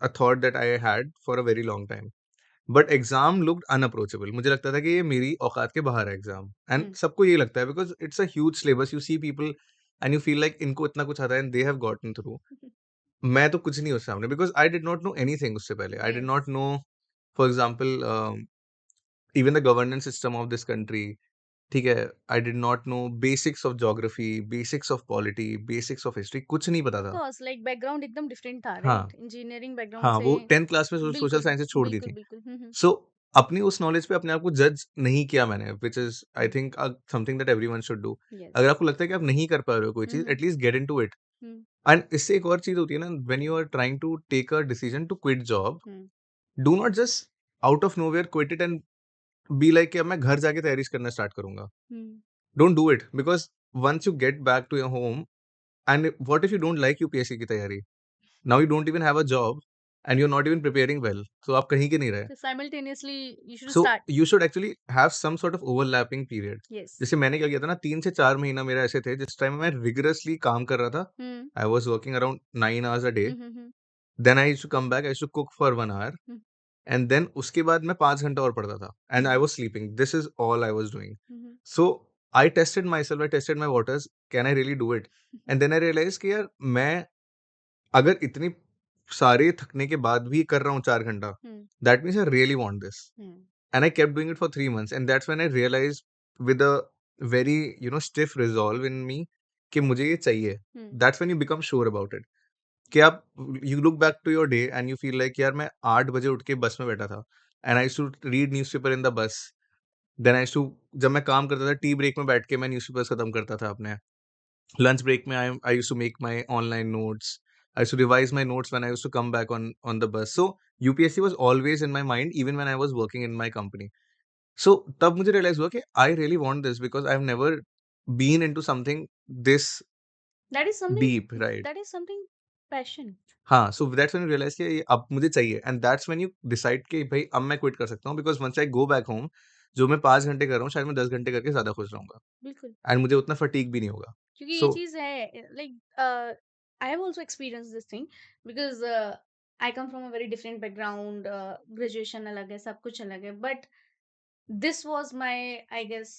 [SPEAKER 1] a thought that I had for a very long time. But exam looked unapproachable, मुझे लगता था कि ये मेरी औकात के बाहर है एग्जाम, एंड
[SPEAKER 2] हम्म,
[SPEAKER 1] सबको ये लगता है because it's a huge syllabus, you see people and you feel like इनको इतना कुछ आता है and they have gotten through. मैं तो कुछ नहीं उस सामने because I did not know anything उससे पहले, I did
[SPEAKER 2] yes,
[SPEAKER 1] not know for example even the governance system of this country. ठीक है, I did not know basics of geography, basics of polity, basics of history, कुछ नहीं पता
[SPEAKER 2] of
[SPEAKER 1] था।
[SPEAKER 2] Course like background एकदम different था,
[SPEAKER 1] हाँ,
[SPEAKER 2] right? Engineering background
[SPEAKER 1] हाँ,
[SPEAKER 2] से।
[SPEAKER 1] वो 10th क्लास में सोशल
[SPEAKER 2] बिल्कुल,
[SPEAKER 1] साइंसेस छोड़ दी
[SPEAKER 2] बिल्कुल,
[SPEAKER 1] थी।
[SPEAKER 2] बिल्कुल,
[SPEAKER 1] सो अपनी उस नॉलेज पे अपने आप को जज नहीं किया मैंने, which is I
[SPEAKER 2] hmm,
[SPEAKER 1] think something that everyone should do.
[SPEAKER 2] Yes,
[SPEAKER 1] अगर आपको लगता है कि आप नहीं कर पा रहे हो कोई चीज़,
[SPEAKER 2] hmm,
[SPEAKER 1] at least get into it.
[SPEAKER 2] Hmm,
[SPEAKER 1] and इससे एक और चीज़ होती है ना, when you are trying to take a decision to quit job,
[SPEAKER 2] hmm,
[SPEAKER 1] do not just out of nowhere quit it and be like कि अब मैं घर जाके तैयारी करना स्टार्ट करूंगा.
[SPEAKER 2] Hmm,
[SPEAKER 1] don't do it because once you get back to your home and what if you don't like UPSC की तैयारी. Now you don't even have a job and you are not even preparing well. तो आप कहीं के नहीं रहे.
[SPEAKER 2] so simultaneously you should
[SPEAKER 1] so
[SPEAKER 2] start.
[SPEAKER 1] You should actually have some sort of overlapping period.
[SPEAKER 2] Yes.
[SPEAKER 1] जैसे मैंने क्या किया था ना, 3 से 4 महीना मेरा ऐसे थे जिस टाइम मैं रिगरसली काम कर रहा था.
[SPEAKER 2] Hmm,
[SPEAKER 1] I was working around 9 hours a day.
[SPEAKER 2] Hmm, hmm, hmm,
[SPEAKER 1] then I used to come back, I used to cook for 1 hour.
[SPEAKER 2] Hmm,
[SPEAKER 1] and then उसके बाद मैं 5 घंटा और पढ़ता था and I
[SPEAKER 2] hmm,
[SPEAKER 1] was sleeping. This is all I was doing.
[SPEAKER 2] Hmm,
[SPEAKER 1] so I tested myself, I tested my waters. Can I really do it? And then I realize कि यार मैं अगर इतनी सारे थकने के बाद भी कर रहा हूँ 4 घंटा,
[SPEAKER 2] hmm,
[SPEAKER 1] that means I really want this.
[SPEAKER 2] Hmm,
[SPEAKER 1] And I kept doing it for 3 months, and that's when I realized with a very stiff resolve in me कि मुझे ये चाहिए.
[SPEAKER 2] हुँ,
[SPEAKER 1] That's when you become sure about it. कि आप you look back to your day and you feel like यार मैं 8 बजे उठ के बस में बैठा था and I used to read newspaper in the bus. Then I used to जब मैं काम करता था टी ब्रेक में बैठ के मैं न्यूज़पेपर्स खत्म करता था अपने. Lunch break में I used to make my online notes. I used to revise my notes when I used to come back on the bus. So UPSC was always in my mind even when I was working in my company. सो तब मुझे realise हुआ कि I really want this because I have never been into something this
[SPEAKER 2] that is something
[SPEAKER 1] deep, right.
[SPEAKER 2] that is something passion.
[SPEAKER 1] हाँ, so that's when you realise कि ये अब मुझे चाहिए and that's when you decide कि भाई अब मैं क्विट कर सकता हूँ because once I go back home जो मैं 5 घंटे कर रहा हूँ शायद मैं 10 घंटे करके ज्यादा खुश रहूंगा
[SPEAKER 2] बिल्कुल,
[SPEAKER 1] एंड मुझे उतना फटीक भी नहीं होगा.
[SPEAKER 2] क्योंकि ये
[SPEAKER 1] सो
[SPEAKER 2] चीज़ है like I have also experienced this thing because I come from a very different background, graduation अलग है, सब कुछ अलग है, but this was my I guess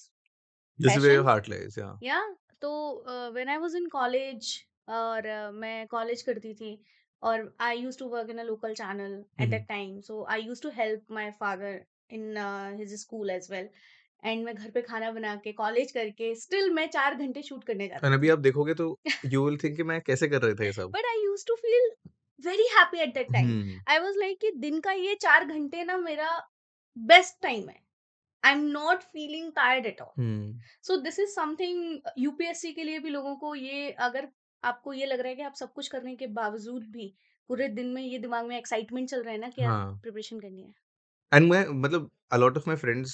[SPEAKER 1] this is where your
[SPEAKER 2] passion.
[SPEAKER 1] Heart lies. Yeah.
[SPEAKER 2] या तो when I was in college और मैं कॉलेज करती थी और I used to work in a local channel at that time, so I used to help my father in his school as well. And मैं घर पे खाना बना के कॉलेज करके स्टिल मैं 4 घंटे शूट करने
[SPEAKER 1] एंड
[SPEAKER 2] जाती
[SPEAKER 1] अभी
[SPEAKER 2] थी.
[SPEAKER 1] आप देखोगे तो यू विल थिंक कि मैं कैसे कर रहे थे ये सब.
[SPEAKER 2] But I used to feel very happy at that time.
[SPEAKER 1] Hmm.
[SPEAKER 2] I was like कि दिन का ये 4 घंटे ना मेरा बेस्ट टाइम है. I am not feeling tired at all.
[SPEAKER 1] Hmm.
[SPEAKER 2] So this is something UPSC के लिए भी लोगों को ये, अगर आपको ये लग रहा है कि आप सब कुछ करने के बावजूद भी पूरे दिन में ये दिमाग में एक्साइटमेंट चल रहा है ना कि आप
[SPEAKER 1] हाँ.
[SPEAKER 2] प्रिपरेशन करनी है.
[SPEAKER 1] एंड मैं मतलब a lot of my friends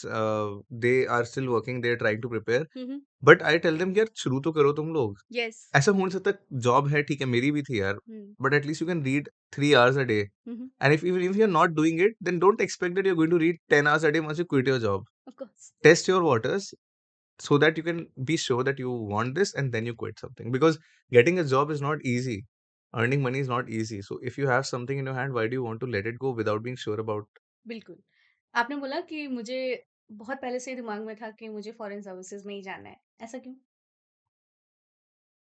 [SPEAKER 1] they are still working, they are trying to prepare.
[SPEAKER 2] Hmm.
[SPEAKER 1] But I tell them कि यार शुरू तो करो तुम लोग.
[SPEAKER 2] यस.
[SPEAKER 1] ऐसा हो नहीं सकता. जॉब है ठीक है, मेरी भी थी यार.
[SPEAKER 2] Hmm.
[SPEAKER 1] But at least you can read 3 hours a day.
[SPEAKER 2] हम्म.
[SPEAKER 1] And if you're not doing it, then don't expect that you're going to read 10 hours a day once you quit your job.
[SPEAKER 2] Of course.
[SPEAKER 1] Test your waters so that you can be sure that you want this and then you quit something. Because getting a job is not easy. Earning money is not easy. So if you have something in your hand, why do you want to let it go without being sure about?
[SPEAKER 2] बिल्कुल. आपने बोला कि मुझे बहुत पहले से ही दिमाग में था कि मुझे फॉरेन सर्विसेज में ही जाना है, ऐसा क्यों?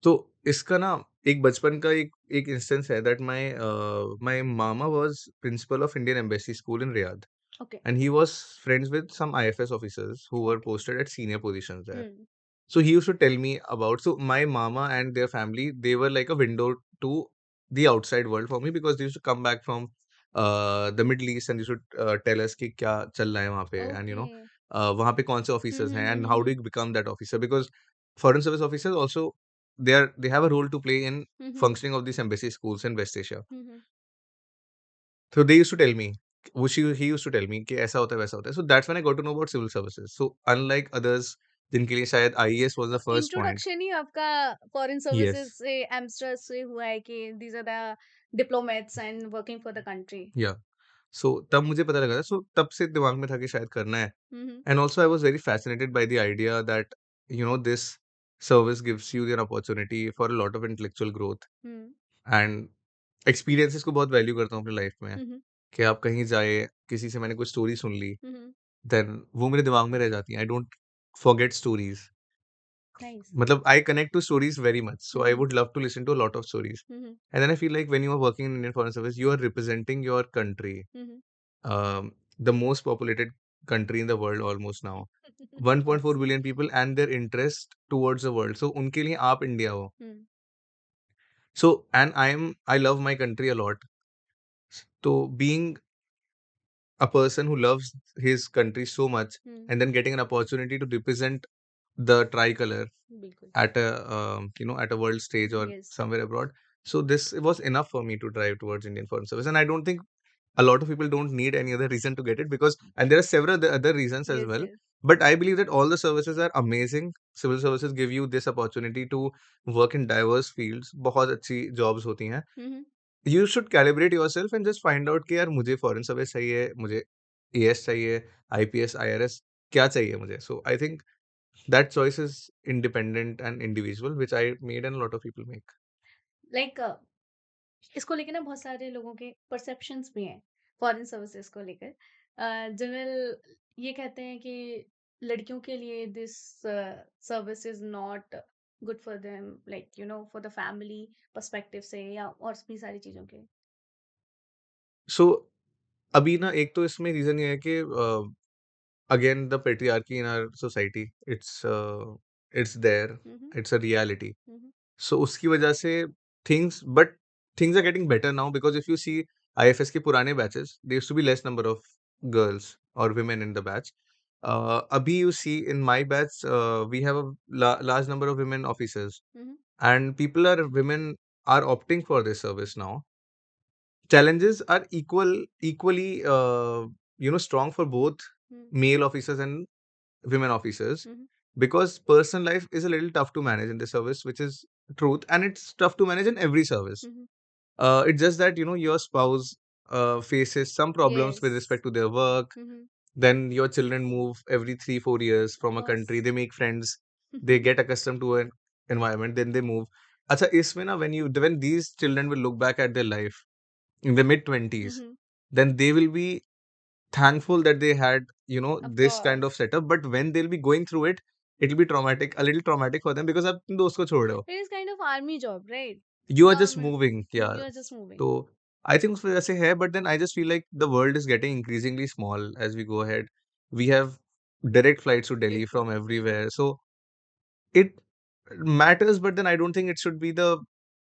[SPEAKER 1] तो इसका ना एक बचपन का एक एक इंस्टेंस है that my mama was principle of Indian embassy school in Riyadh.
[SPEAKER 2] Okay.
[SPEAKER 1] And he was friends with some IFS officers who were posted at senior positions there.
[SPEAKER 2] Hmm.
[SPEAKER 1] So he used to tell me about. So my mama and their family, they were like a window to the outside world for me because they used to come back from the Middle East and they used to tell us कि क्या चल रहा है वहाँ पे and
[SPEAKER 2] okay.
[SPEAKER 1] वहाँ पे कौन से
[SPEAKER 2] हम्म.
[SPEAKER 1] officers हैं
[SPEAKER 2] हम्म.
[SPEAKER 1] and how
[SPEAKER 2] hmm.
[SPEAKER 1] do you become that officer because foreign service officers also they have a role to play in
[SPEAKER 2] hmm.
[SPEAKER 1] functioning of these embassy schools in West Asia.
[SPEAKER 2] Hmm.
[SPEAKER 1] So they used to tell me, he used to tell me कि ऐसा होता है वैसा होता है. So that's when I got to know about civil services. So unlike others जिनके लिए शायद IAS was the first point.
[SPEAKER 2] Introduction ही आपका फॉरेन सर्विसेज
[SPEAKER 1] Yes.
[SPEAKER 2] से एमस्ट्रेस से हुआ है कि these are the diplomats and working for the country.
[SPEAKER 1] Yeah. So तब मुझे पता लगा था. So तब से दिमाग में था कि शायद करना है.
[SPEAKER 2] हम्म.
[SPEAKER 1] And also I was very fascinated by the idea that this service gives you the opportunity for a lot of intellectual growth
[SPEAKER 2] hmm.
[SPEAKER 1] and experiences को बहुत वैल्यू करता हूँ अपनी लाइफ में
[SPEAKER 2] हम्म.
[SPEAKER 1] कि आप कहीं जाए किसी से मैंने कुछ स्टोरी सुन ली
[SPEAKER 2] हम्म.
[SPEAKER 1] देन वो मेरे दिमाग में रह जाती हैं. I don't forget stories.
[SPEAKER 2] Nice.
[SPEAKER 1] मतलब I connect to stories very much, so I
[SPEAKER 2] hmm.
[SPEAKER 1] would love to listen to a lot of stories.
[SPEAKER 2] Hmm.
[SPEAKER 1] And then I feel like when you are working in Indian Foreign Service, you are representing your country,
[SPEAKER 2] hmm.
[SPEAKER 1] the most populated country in the world almost now. 1.4
[SPEAKER 2] yes.
[SPEAKER 1] billion people and their interest towards the world. So उनके लिए आप India हो.
[SPEAKER 2] हम्म.
[SPEAKER 1] So and I love my country a lot. So being a person who loves his country so much
[SPEAKER 2] hmm.
[SPEAKER 1] and then getting an opportunity to represent the tricolor
[SPEAKER 2] बिल्कुल.
[SPEAKER 1] at a at a world stage or
[SPEAKER 2] yes.
[SPEAKER 1] somewhere abroad. So this was enough for me to drive towards Indian Foreign Service, and I don't think a lot of people don't need any other reason to get it, because and there are several other reasons as
[SPEAKER 2] Yes,
[SPEAKER 1] well.
[SPEAKER 2] yes.
[SPEAKER 1] But I believe that all the services are amazing. Civil services give you this opportunity to work in diverse fields. बहुत अच्छी jobs होती हैं.
[SPEAKER 2] Mhm.
[SPEAKER 1] You should calibrate yourself and just find out कि यार मुझे foreign service चाहिए, मुझे AS चाहिए, IPS, IRS क्या चाहिए मुझे. So I think that choice is independent and individual, which I made and a lot of people make.
[SPEAKER 2] Like इसको लेके ना बहुत सारे लोगों के परसेप्शंस भी हैं फॉरेन सर्विसेज को लेकर। जनरल ये कहते हैं कि लड़कियों के लिए this service is not good for them, like you know for the family perspective से, या और भी सारी चीजों के।
[SPEAKER 1] So अभी ना एक तो इसमें रीजन ये है कि again the patriarchy in our society, it's there,
[SPEAKER 2] hmm.
[SPEAKER 1] it's a reality.
[SPEAKER 2] Hmm.
[SPEAKER 1] So उसकी वजह से things are getting better now, because if you see IFS के पुराने batches, there used to be less number of girls or women in the batch. अभी you see in my batch, we have a large number of women officers,
[SPEAKER 2] hmm.
[SPEAKER 1] and women are opting for this service now. Challenges are equally strong for both
[SPEAKER 2] hmm.
[SPEAKER 1] male officers and women officers,
[SPEAKER 2] hmm.
[SPEAKER 1] because personal life is a little tough to manage in this service, which is truth, and it's tough to manage in every service.
[SPEAKER 2] Hmm.
[SPEAKER 1] It's just that your spouse faces some problems
[SPEAKER 2] yes.
[SPEAKER 1] with respect to their work.
[SPEAKER 2] Hmm.
[SPEAKER 1] Then your children move every 3-4 years
[SPEAKER 2] of
[SPEAKER 1] from a
[SPEAKER 2] course.
[SPEAKER 1] country, they make friends, they get accustomed to an environment, then they move. Acha, isme na, when these children will look back at their life in the mid 20s,
[SPEAKER 2] hmm.
[SPEAKER 1] then they will be thankful that they had
[SPEAKER 2] of
[SPEAKER 1] this kind of
[SPEAKER 2] course.
[SPEAKER 1] setup. But when they'll be going through it, it'll be traumatic, a little traumatic for them, because आप अपने दोस्त को छोड़ रहे हो.
[SPEAKER 2] It is kind of army job, right?
[SPEAKER 1] You are just
[SPEAKER 2] government.
[SPEAKER 1] moving. Yeah.
[SPEAKER 2] You are just moving.
[SPEAKER 1] So I think उस वजह से है, but then I just feel like the world is getting increasingly small as we go ahead. We have direct flights to Delhi
[SPEAKER 2] बिल्कुल।
[SPEAKER 1] from everywhere, so it matters, but then I don't think it should be the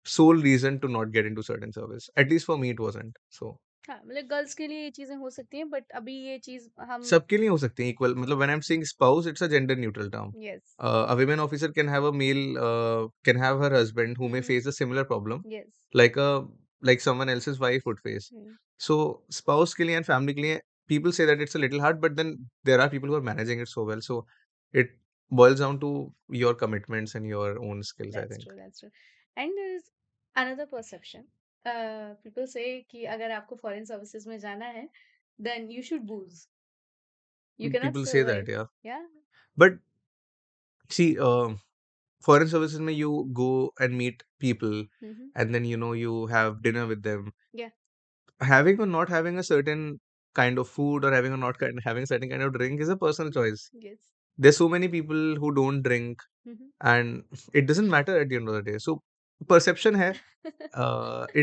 [SPEAKER 1] sole reason to not get into certain service. At least for me it wasn't. So
[SPEAKER 2] हाँ, मतलब girls के लिए ये चीजें हो सकती हैं, बट अभी ये चीज हम।
[SPEAKER 1] सबके लिए हो सकती है इक्वल. मतलब when I am saying spouse, it's a gender neutral term.
[SPEAKER 2] Yes.
[SPEAKER 1] A women officer can have a male, can have her husband who may
[SPEAKER 2] hmm.
[SPEAKER 1] face a similar problem,
[SPEAKER 2] yes.
[SPEAKER 1] like a like someone else's wife would face.
[SPEAKER 2] Hmm.
[SPEAKER 1] So spouse के लिए and family के लिए, people say that it's a little hard, but then there are people who are managing it so well. So it boils down to your commitments and your own skills, I
[SPEAKER 2] that's
[SPEAKER 1] think.
[SPEAKER 2] True, that's true. And there is another perception, people से कि अगर आपको foreign services में जाना है, then you should booze, you can not
[SPEAKER 1] People say that,
[SPEAKER 2] survive.
[SPEAKER 1] yeah.
[SPEAKER 2] Yeah.
[SPEAKER 1] But see, foreign services में you go and meet people,
[SPEAKER 2] hmm.
[SPEAKER 1] and then you have dinner with them.
[SPEAKER 2] या।
[SPEAKER 1] Having or not having a certain kind of food, or having or not having a certain kind of drink is a personal choice.
[SPEAKER 2] Yes.
[SPEAKER 1] There's so many people who don't drink,
[SPEAKER 2] hmm.
[SPEAKER 1] and it doesn't matter at the end of the day. So perception hai,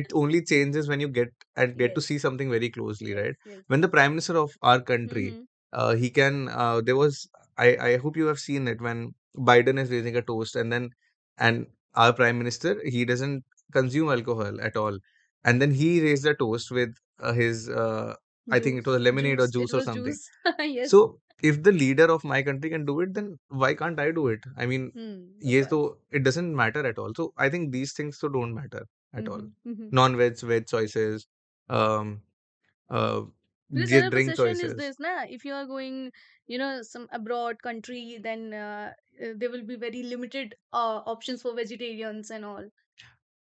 [SPEAKER 1] it only changes when you get to
[SPEAKER 2] yes.
[SPEAKER 1] see something very closely,
[SPEAKER 2] yes.
[SPEAKER 1] right?
[SPEAKER 2] Yes.
[SPEAKER 1] When the prime minister of our country,
[SPEAKER 2] hmm.
[SPEAKER 1] he can there was I hope you have seen it, when Biden is raising a toast, and our prime minister, he doesn't consume alcohol at all, and then he raised a toast with his I think it
[SPEAKER 2] juice.
[SPEAKER 1] was lemonade or
[SPEAKER 2] juice, it
[SPEAKER 1] juice or
[SPEAKER 2] was
[SPEAKER 1] something.
[SPEAKER 2] Juice. Yes.
[SPEAKER 1] So if the leader of my country can do it, then why can't I do it? I mean,
[SPEAKER 2] of
[SPEAKER 1] ये तो
[SPEAKER 2] course.
[SPEAKER 1] it doesn't matter at all. So I think these things so don't matter at all.
[SPEAKER 2] Hmm.
[SPEAKER 1] Non-veg, veg choices, um, uh,
[SPEAKER 2] Because the other
[SPEAKER 1] drink
[SPEAKER 2] perception is
[SPEAKER 1] choices.
[SPEAKER 2] this, na, if you are going, you know, some abroad country, then there will be very limited options for vegetarians and all.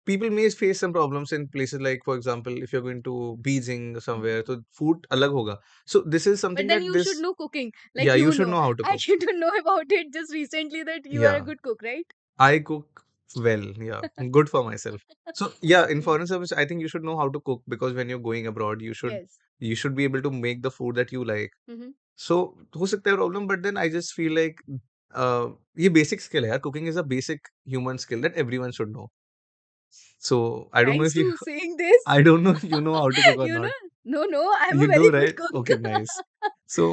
[SPEAKER 1] People may face some problems in places like, for example, if you're going to Beijing or somewhere,
[SPEAKER 2] Mhm.
[SPEAKER 1] so food alag hoga. So this is
[SPEAKER 2] But
[SPEAKER 1] something
[SPEAKER 2] then
[SPEAKER 1] that
[SPEAKER 2] you should
[SPEAKER 1] this,
[SPEAKER 2] know cooking, like
[SPEAKER 1] yeah, you
[SPEAKER 2] you
[SPEAKER 1] should
[SPEAKER 2] know.
[SPEAKER 1] know how to
[SPEAKER 2] I
[SPEAKER 1] cook.
[SPEAKER 2] came to know about it just recently that you are a
[SPEAKER 1] Yeah.
[SPEAKER 2] good cook, right?
[SPEAKER 1] I cook well, yeah. Good for myself. So yeah, in
[SPEAKER 2] Mm.
[SPEAKER 1] foreign service, I think you should know how to cook, because when you're going abroad,
[SPEAKER 2] Yes.
[SPEAKER 1] you should be able to make the food that you like.
[SPEAKER 2] Mm-hmm.
[SPEAKER 1] So हो सकता है problem, but then I just feel like ये basic skill है यार. Cooking is a basic human skill that everyone should know. So I don't know
[SPEAKER 2] Thanks
[SPEAKER 1] if you
[SPEAKER 2] to saying this,
[SPEAKER 1] I don't know if you know how to cook or
[SPEAKER 2] you
[SPEAKER 1] not.
[SPEAKER 2] know, no, I'm a
[SPEAKER 1] You
[SPEAKER 2] very
[SPEAKER 1] do,
[SPEAKER 2] good
[SPEAKER 1] right?
[SPEAKER 2] cook.
[SPEAKER 1] Okay, nice. So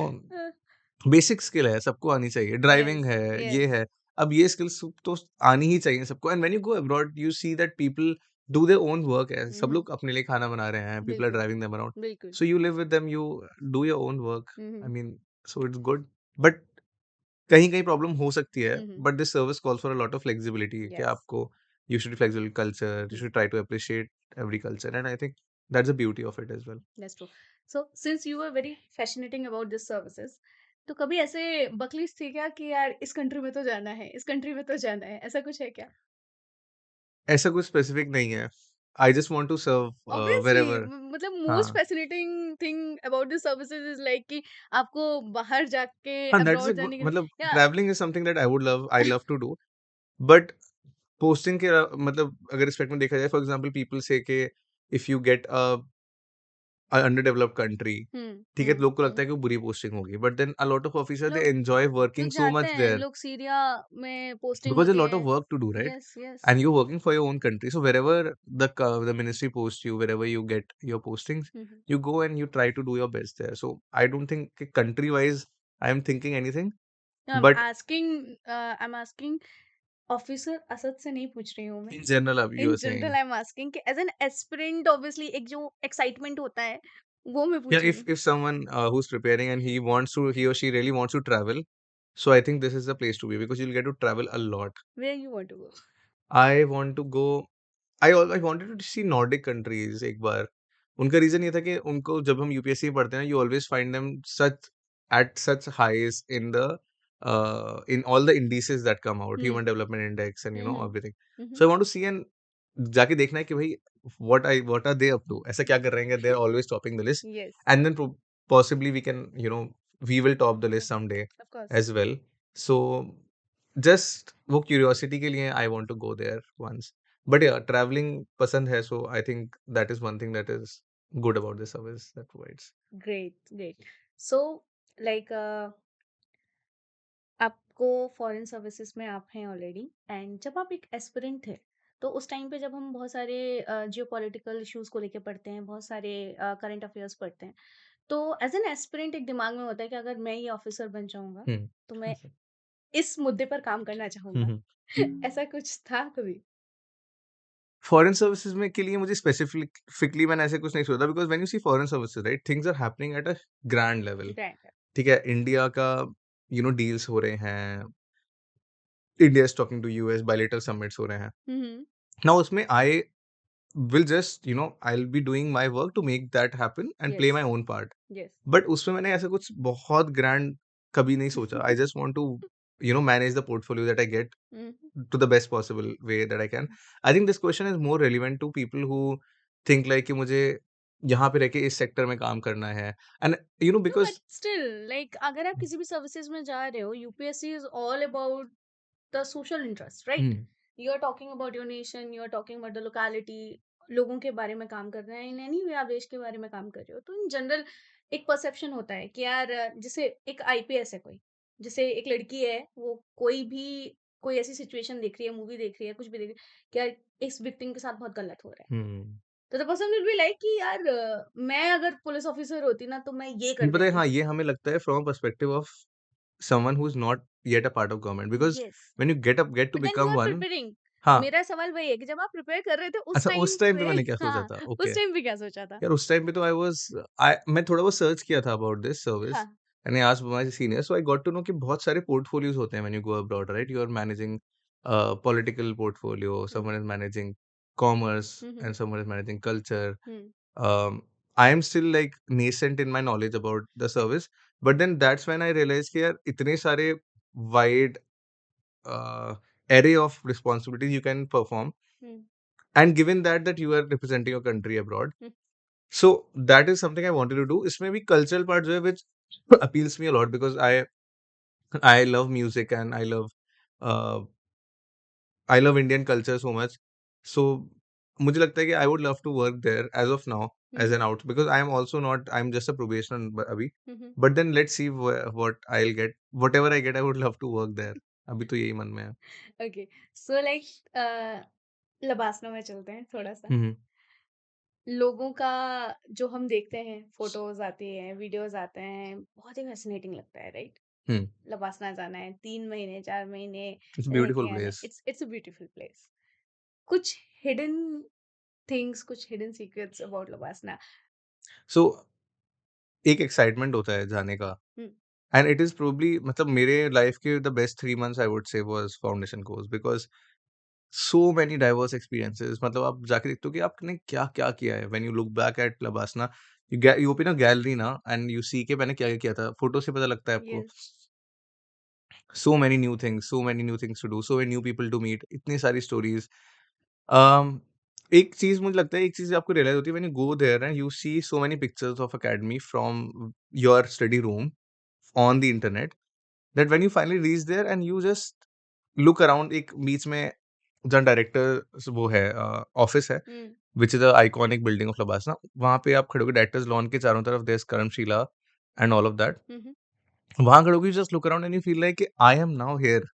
[SPEAKER 1] basic skill है, सबको आनी चाहिए. Driving
[SPEAKER 2] Yes,
[SPEAKER 1] है, ये
[SPEAKER 2] yes.
[SPEAKER 1] है. अब ये skills तो आनी ही चाहिए सबको. And when you go abroad, you see that people do their own work है. सब
[SPEAKER 2] Mm-hmm.
[SPEAKER 1] लोग अपने लिए खाना बना रहे हैं. पीपल आर
[SPEAKER 2] बिल्कुल,
[SPEAKER 1] ड्राइविंग देम अराउंड.
[SPEAKER 2] बिल्कुल.
[SPEAKER 1] So you live with them, you do your own work.
[SPEAKER 2] Mm-hmm.
[SPEAKER 1] I mean, so it's good. But कहीं-कहीं प्रॉब्लम हो सकती है.
[SPEAKER 2] Mm-hmm.
[SPEAKER 1] But this service calls for a lot of flexibility, कि
[SPEAKER 2] Yes.
[SPEAKER 1] आपको, you should be flexible culture, you
[SPEAKER 2] Mm.
[SPEAKER 1] Should try to appreciate every culture, and I think That's the beauty of it as well.
[SPEAKER 2] That's true. So since you are very fascinating about this services, तो कभी ऐसे बकलिस्ट थी क्या कि यार इस country में तो जाना है, इस कंट्री में तो जाना है, ऐसा कुछ है क्या?
[SPEAKER 1] ऐसा कुछ स्पेसिफिक नहीं है। I just want to serve
[SPEAKER 2] obviously
[SPEAKER 1] wherever.
[SPEAKER 2] मतलब मोस्ट
[SPEAKER 1] हाँ।
[SPEAKER 2] Fascinating thing about this services is like कि आपको बाहर जाके
[SPEAKER 1] हाँ, that is a
[SPEAKER 2] abroad
[SPEAKER 1] good
[SPEAKER 2] जाने के लिए
[SPEAKER 1] मतलब
[SPEAKER 2] या
[SPEAKER 1] travelling is something that I love to do. But posting के मतलब अगर रिस्पेक्ट में देखा जाए, फॉर एग्जांपल पीपल से के if you get under developed country, ठीक है? तो लोग को लगता है कि वो बुरी पोस्टिंग होगी, but then a lot of officer they
[SPEAKER 2] लोग
[SPEAKER 1] एन्जॉय
[SPEAKER 2] लोग
[SPEAKER 1] वर्किंग सो
[SPEAKER 2] जाते
[SPEAKER 1] मच
[SPEAKER 2] हैं,
[SPEAKER 1] देयर
[SPEAKER 2] लोग सीरिया में पोस्टिंग
[SPEAKER 1] because a
[SPEAKER 2] होती
[SPEAKER 1] lot
[SPEAKER 2] है।
[SPEAKER 1] of work to do, right?
[SPEAKER 2] Yes yes.
[SPEAKER 1] And you're working for your own country, so wherever the ministry posts you, wherever you get your postings, you go and you try to do your best there. So I don't think country wise I am thinking anything, but
[SPEAKER 2] I am asking officer Asad से नहीं पूछ रही हूँ मैं।
[SPEAKER 1] in general you
[SPEAKER 2] in
[SPEAKER 1] are
[SPEAKER 2] general
[SPEAKER 1] saying,
[SPEAKER 2] I am asking कि as an aspirant obviously एक जो excitement होता है, वो मैं
[SPEAKER 1] yeah,
[SPEAKER 2] पूछ रही हूँ।
[SPEAKER 1] if someone who's preparing and he or she really wants to travel, so I think this is the place to be because you'll get to travel a lot.
[SPEAKER 2] Where you want to go?
[SPEAKER 1] I want to go I wanted to see Nordic countries एक बार। उनका reason ये था कि उनको जब हम UPSC में पढ़ते हैं, you always find them such highs in the in all the indices that come out,
[SPEAKER 2] hmm,
[SPEAKER 1] Human Development Index and
[SPEAKER 2] hmm, hmm,
[SPEAKER 1] everything.
[SPEAKER 2] Hmm, hmm.
[SPEAKER 1] So I want to see and जाके देखना है कि भाई what are they up to? ऐसा क्या कर रहे हैं? They're always topping the list,
[SPEAKER 2] yes,
[SPEAKER 1] and then possibly we can we will top the list someday
[SPEAKER 2] of course.
[SPEAKER 1] as well. So just वो क्यूरियोसिटी के लिए I want to go there once. But yeah travelling पसंद है, so I think that is one thing that is good about this service that provides.
[SPEAKER 2] Great, great. So like आपको foreign services में आप हैं already and जब आप एक aspirant थे, तो उस टाइम पे जब हम बहुत सारे जियोपॉलिटिकल इश्यूज को लेके पढ़ते हैं, बहुत सारे करंट अफेयर्स पढ़ते हैं, तो एज एन एस्पिरेंट एक दिमाग में होता है कि अगर मैं ये ऑफिसर बन जाऊंगा
[SPEAKER 1] हुँ।
[SPEAKER 2] तो मैं इस मुद्दे पर काम करना
[SPEAKER 1] हुँ,
[SPEAKER 2] चाहूंगा।
[SPEAKER 1] हुँ।
[SPEAKER 2] ऐसा कुछ था कभी?
[SPEAKER 1] फॉरेन सर्विसेज़ में के लिए मुझे स्पेसिफिकली मैंने ऐसे कुछ नहीं सोचा because when you see foreign services right, things are happening at a grand level.
[SPEAKER 2] Grand.
[SPEAKER 1] ठीक है? इंडिया का डील्स हो रहे हैं, India is talking to US, bilateral summits हो रहे हैं।
[SPEAKER 2] हम्म।
[SPEAKER 1] नाउ उसमें I will just I will be doing my work to make that happen and play
[SPEAKER 2] yes.
[SPEAKER 1] My own part.
[SPEAKER 2] Yes.
[SPEAKER 1] But उसमें मैंने ऐसा कुछ बहुत ग्रैंड कभी नहीं सोचा। आई just want to manage the portfolio that I get to the best possible way that I can. I think this question is more relevant to people who think like कि मुझे यहाँ पे रह के इस सेक्टर में काम करना है and
[SPEAKER 2] No,
[SPEAKER 1] because
[SPEAKER 2] but still, like अगर आप किसी भी सर्विसेज में जा रहे हो, UPSC is all about the social interest, right? You are talking about your nation, you are talking about the locality, लोगों के बारे में काम कर रहे हैं, इन एनी वे आप देश के बारे में काम कर रहे हो, तो इन जनरल एक परसेप्शन होता है कि यार जैसे एक आईपीएस है कोई, जैसे एक लड़की है, वो कोई भी कोई ऐसी सिचुएशन देख रही है, मूवी देख रही है, कुछ भी देख रही है कि यार इस विक्टिम के साथ बहुत गलत हो रहा है, तो the person will be like कि यार मैं अगर पुलिस ऑफिसर होती ना तो मैं ये कर
[SPEAKER 1] पता है,
[SPEAKER 2] देती।
[SPEAKER 1] हाँ, ये हमें लगता है from perspective of someone who is not yet a part of government because
[SPEAKER 2] yes,
[SPEAKER 1] when you get to
[SPEAKER 2] but then you
[SPEAKER 1] become
[SPEAKER 2] are
[SPEAKER 1] one.
[SPEAKER 2] Preparing.
[SPEAKER 1] हाँ।
[SPEAKER 2] मेरा सवाल वही है कि जब आप प्रिपेयर कर रहे थे उस
[SPEAKER 1] अच्छा,
[SPEAKER 2] टाइम
[SPEAKER 1] उस टाइम पे
[SPEAKER 2] पे
[SPEAKER 1] मैंने क्या सोचा
[SPEAKER 2] हाँ,
[SPEAKER 1] था,
[SPEAKER 2] उस
[SPEAKER 1] ओके।
[SPEAKER 2] टाइम पे क्या सोचा था?
[SPEAKER 1] यार उस टाइम पे तो मैं थोड़ा बहुत सर्च किया था अबाउट दिस सर्विस
[SPEAKER 2] हाँ।
[SPEAKER 1] And I asked my seniors, so I got to know कि बहुत सारे पोर्टफोलियोज होते हैं when you go abroad, right? You are managing political portfolio,
[SPEAKER 2] hmm,
[SPEAKER 1] someone is managing commerce
[SPEAKER 2] hmm, hmm,
[SPEAKER 1] and someone is managing culture.
[SPEAKER 2] Hmm,
[SPEAKER 1] I am still like nascent in my knowledge about the service, but then that's when I realize कि यार इतने सारे wide array of responsibilities you can perform,
[SPEAKER 2] hmm,
[SPEAKER 1] and given that you are representing your country abroad,
[SPEAKER 2] hmm,
[SPEAKER 1] so that is something I wanted to do. इसमें भी cultural part जो है which appeals me a lot because I love music and uh, I love Indian culture so much. So मुझे लगता है कि I would love to work there as of now
[SPEAKER 2] hmm,
[SPEAKER 1] as
[SPEAKER 2] hmm,
[SPEAKER 1] an out because I am also not, I'm just a probation अभी,
[SPEAKER 2] हुँ, हुँ।
[SPEAKER 1] but then let's see what I'll get, whatever I get I would love to work there. अभी तो यही मन में है।
[SPEAKER 2] Okay, so like LBSNAA में चलते हैं थोड़ा-सा।
[SPEAKER 1] हम्म।
[SPEAKER 2] लोगों का जो हम देखते हैं, फोटोज़ आती हैं, वीडियोज़ आते हैं, बहुत ही fascinating लगता है, राइट?
[SPEAKER 1] हम्म।
[SPEAKER 2] लबासना जाना है, 3 महीने, 4 महीने
[SPEAKER 1] It's a
[SPEAKER 2] रह
[SPEAKER 1] beautiful
[SPEAKER 2] के आना है।
[SPEAKER 1] place.
[SPEAKER 2] It's a beautiful place. कुछ हिडन थिंग्स, कुछ hidden secrets about LBSNAA.
[SPEAKER 1] So एक एक्साइटमेंट होता है जाने का
[SPEAKER 2] हुँ,
[SPEAKER 1] एंड इट इज प्रोबली मतलब मेरे लाइफ के the best 3 months I would से was foundation course because so many diverse experiences, मतलब आप जाके देखते हो कि आपने क्या-क्या किया है। When you look back at LBSNAA, you open a gallery ना एंड यू सी के मैंने क्या-क्या किया था। फोटो से पता लगता है आपको।
[SPEAKER 2] Yes.
[SPEAKER 1] So many new things, so many new things to do, so many new people to meet, इतनी सारी स्टोरीज़। अम, एक चीज़ मुझे लगता है, एक चीज़ आपको रियलाइज़ होती है when you go there and you see so many pictures of academy from your study room on the internet, that when you finally reach there and you just look around, एक बीच में जहाँ director वो है office है,
[SPEAKER 2] hmm.
[SPEAKER 1] Which is a iconic building of LBSNAA. वहाँ पे आप खड़े होके डायरेक्टर्स लॉन के चारों तरफ there is Karmashila and all of that.
[SPEAKER 2] Hmm, hmm.
[SPEAKER 1] वहाँ खड़े होके you just look around and you feel like कि I am now here.